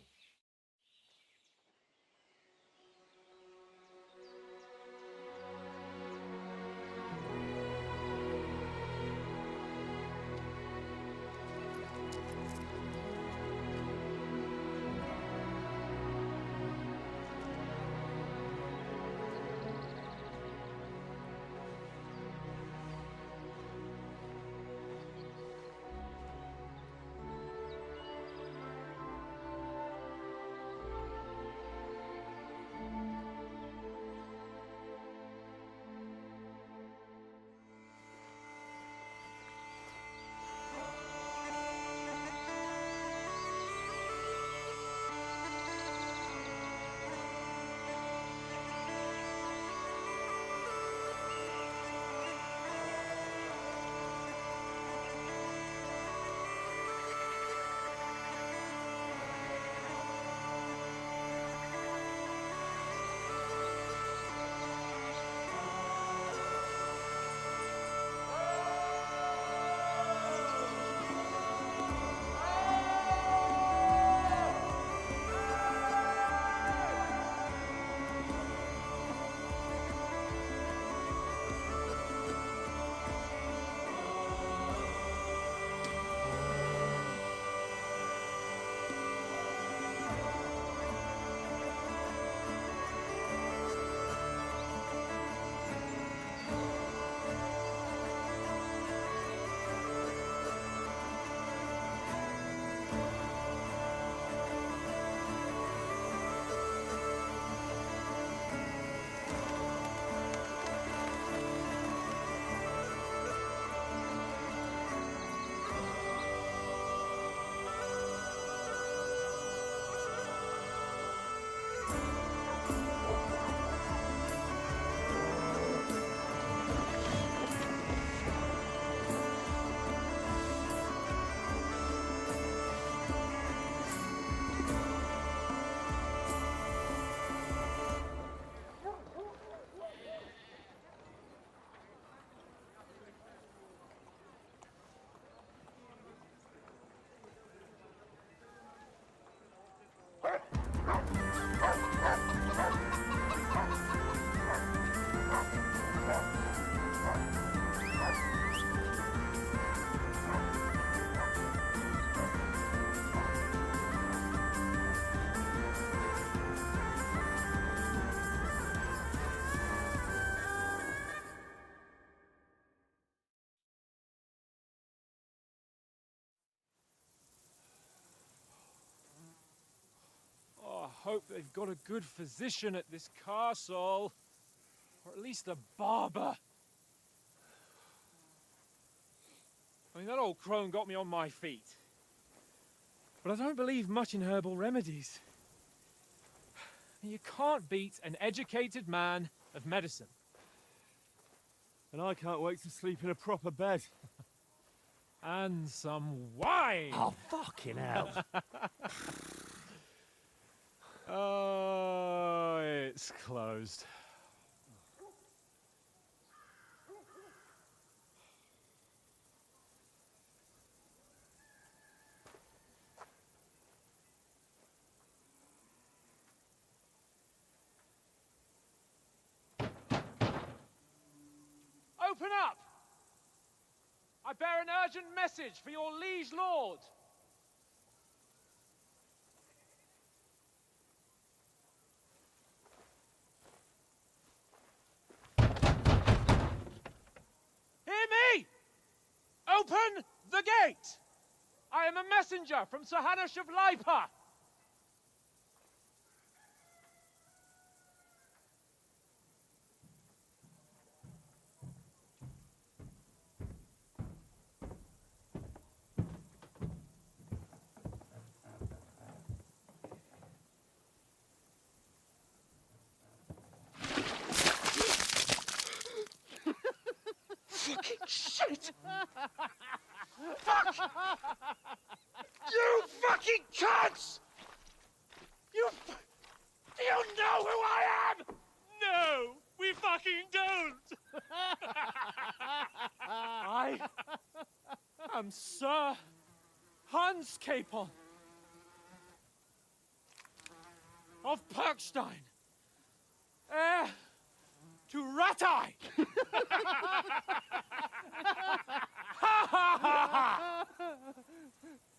hope they've got a good physician at this castle. Or at least a barber. I mean, that old crone got me on my feet. But I don't believe much in herbal remedies. You can't beat an educated man of medicine. And I can't wait to sleep in a proper bed. And some wine! Oh, fucking hell. Oh, it's closed. Open up! I bear an urgent message for your liege lord. Hear me! Open the gate! I am a messenger from Sir Hanush of Lipa. Fucking shit! Fuck! You fucking cunts! Do you know who I am? No, we fucking don't! I am Sir Hans Capon of Perkstein, heir to Ratai!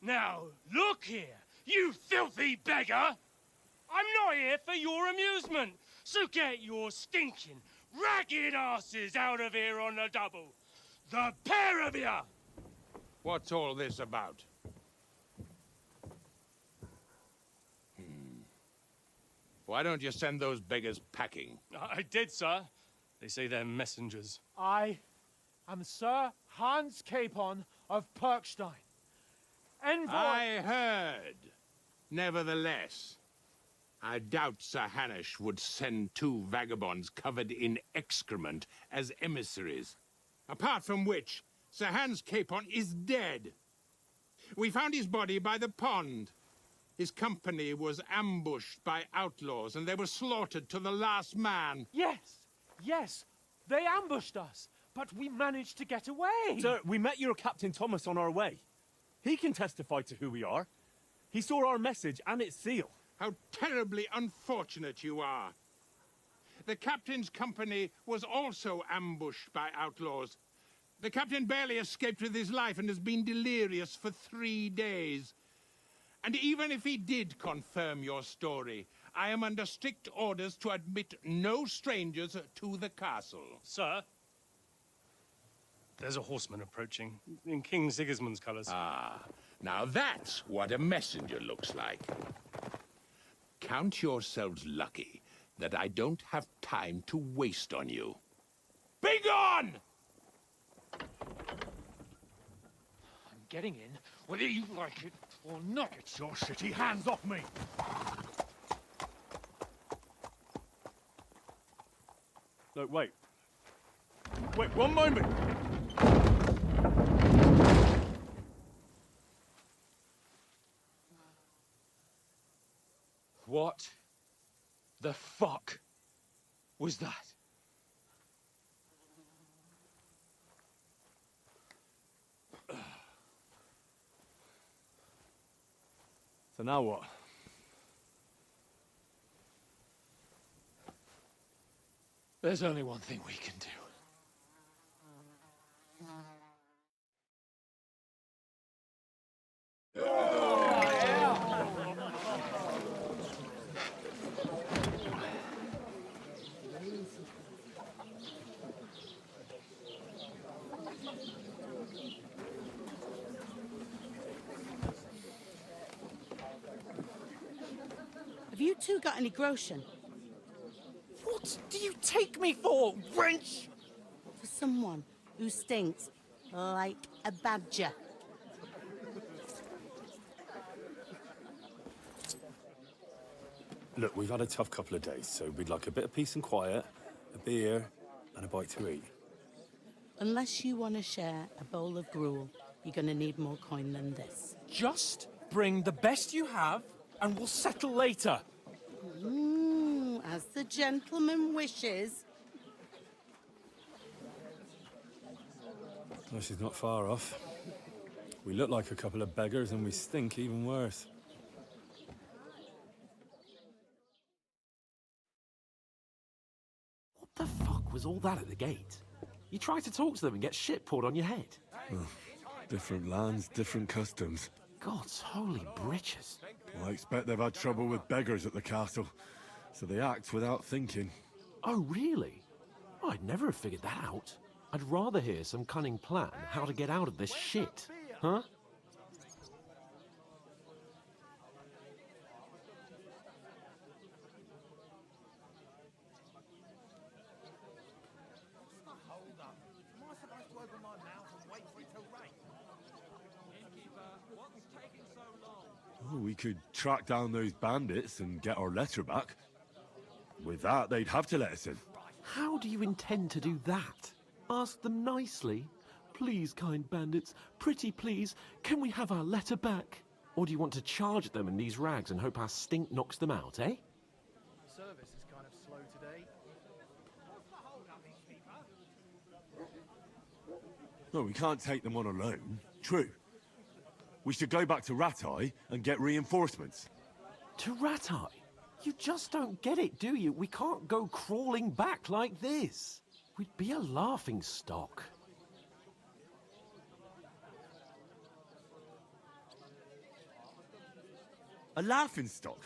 Now, look here, you filthy beggar! I'm not here for your amusement, so get your stinking, ragged asses out of here on the double. The pair of you! What's all this about? Why don't you send those beggars packing? I did, sir. They say they're messengers. I am Sir Hans Capon of Perkstein. Envoy... I heard. Nevertheless, I doubt Sir Hanush would send two vagabonds covered in excrement as emissaries. Apart from which, Sir Hans Capon is dead. We found his body by the pond. His company was ambushed by outlaws, and they were slaughtered to the last man. Yes, they ambushed us, but we managed to get away. Sir, we met your Captain Thomas on our way. He can testify to who we are. He saw our message and its seal. How terribly unfortunate you are. The captain's company was also ambushed by outlaws. The captain barely escaped with his life and has been delirious for 3 days. And even if he did confirm your story, I am under strict orders to admit no strangers to the castle. Sir? There's a horseman approaching, in King Sigismund's colours. Ah, now that's what a messenger looks like. Count yourselves lucky that I don't have time to waste on you. Be gone! I'm getting in, whether you like it or not. Get your shitty hands off me! No, wait. Wait, one moment! What the fuck was that? So now what? There's only one thing we can do. Have you two got any groschen? What do you take me for, wench? For someone who stinks like a badger. Look, we've had a tough couple of days, so we'd like a bit of peace and quiet, a beer, and a bite to eat. Unless you want to share a bowl of gruel, you're going to need more coin than this. Just bring the best you have, and we'll settle later. As the gentleman wishes. Well, she's not far off. We look like a couple of beggars, and we stink even worse. What the fuck was all that at the gate? You try to talk to them and get shit poured on your head. Well, different lands, different customs. God's holy britches. Well, I expect they've had trouble with beggars at the castle, so they act without thinking. Oh, really? I'd never have figured that out. I'd rather hear some cunning plan how to get out of this shit. Huh? Oh, we could track down those bandits and get our letter back. With that, they'd have to let us in. How do you intend to do that? Ask them nicely. Please, kind bandits, pretty please, can we have our letter back? Or do you want to charge at them in these rags and hope our stink knocks them out, eh? Service is kind of slow today. No, we can't take them on alone. True. We should go back to Rattay and get reinforcements. To Rattay? You just don't get it, do you? We can't go crawling back like this. We'd be a laughing stock. A laughing stock?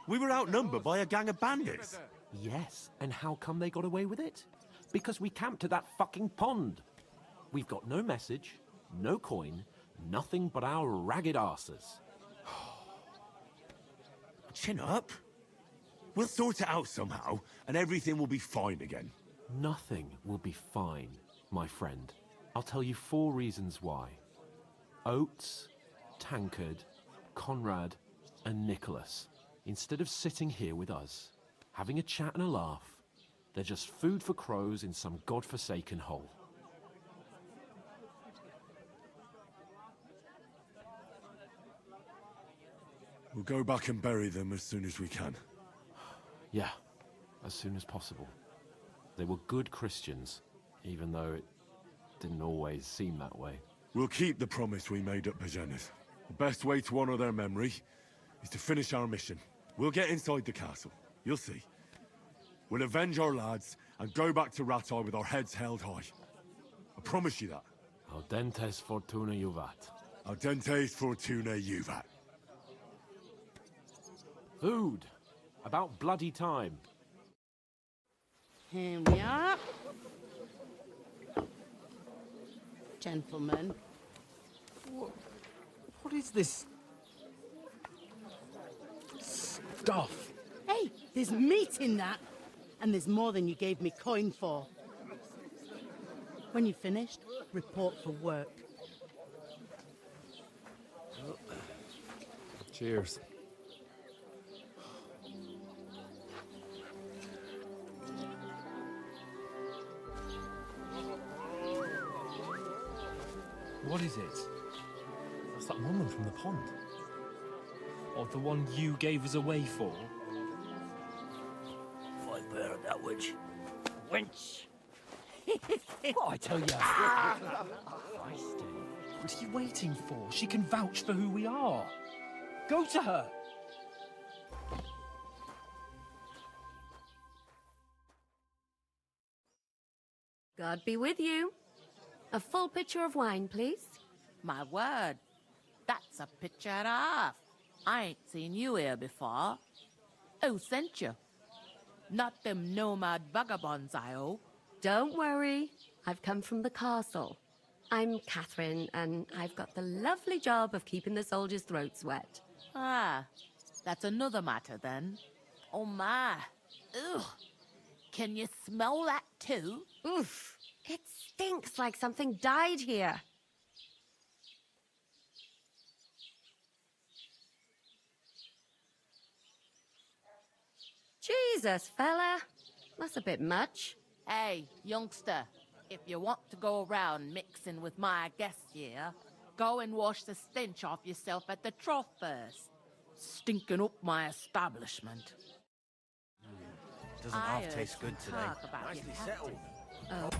We were outnumbered by a gang of bandits. Yes, and how come they got away with it? Because we camped at that fucking pond. We've got no message, no coin, nothing but our ragged arses. Chin up. We'll sort it out somehow, and everything will be fine again. Nothing will be fine, my friend. I'll tell you 4 reasons why. Oates, Tankard, Conrad, and Nicholas, instead of sitting here with us, having a chat and a laugh, they're just food for crows in some godforsaken hole. We'll go back and bury them as soon as we can. Yeah, as soon as possible. They were good Christians, even though it didn't always seem that way. We'll keep the promise we made at Bajenas. The best way to honor their memory is to finish our mission. We'll get inside the castle. You'll see. We'll avenge our lads and go back to Rattay with our heads held high. I promise you that. Audentes fortuna juvat. Audentes fortuna juvat. Food. About bloody time. Here we are. Gentlemen. What is this stuff? Hey, there's meat in that. And there's more than you gave me coin for. When you're finished, report for work. Cheers. What is it? That's that woman from the pond. Or the one you gave us away for? I heard that witch. Wench! What I tell you? Feisty. What are you waiting for? She can vouch for who we are. Go to her. God be with you. A full pitcher of wine, please. My word, that's a pitcher and a half. I ain't seen you here before. Who sent you? Not them nomad vagabonds, I hope. Don't worry. I've come from the castle. I'm Catherine, and I've got the lovely job of keeping the soldiers' throats wet. Ah, That's another matter then. Oh my. Ugh. Can you smell that too? Oof. It stinks like something died here. Jesus, fella. That's a bit much. Hey, youngster. If you want to go around mixing with my guests here, go and wash the stench off yourself at the trough first. Stinking up my establishment. Doesn't half taste good today. Nicely settled. Oh.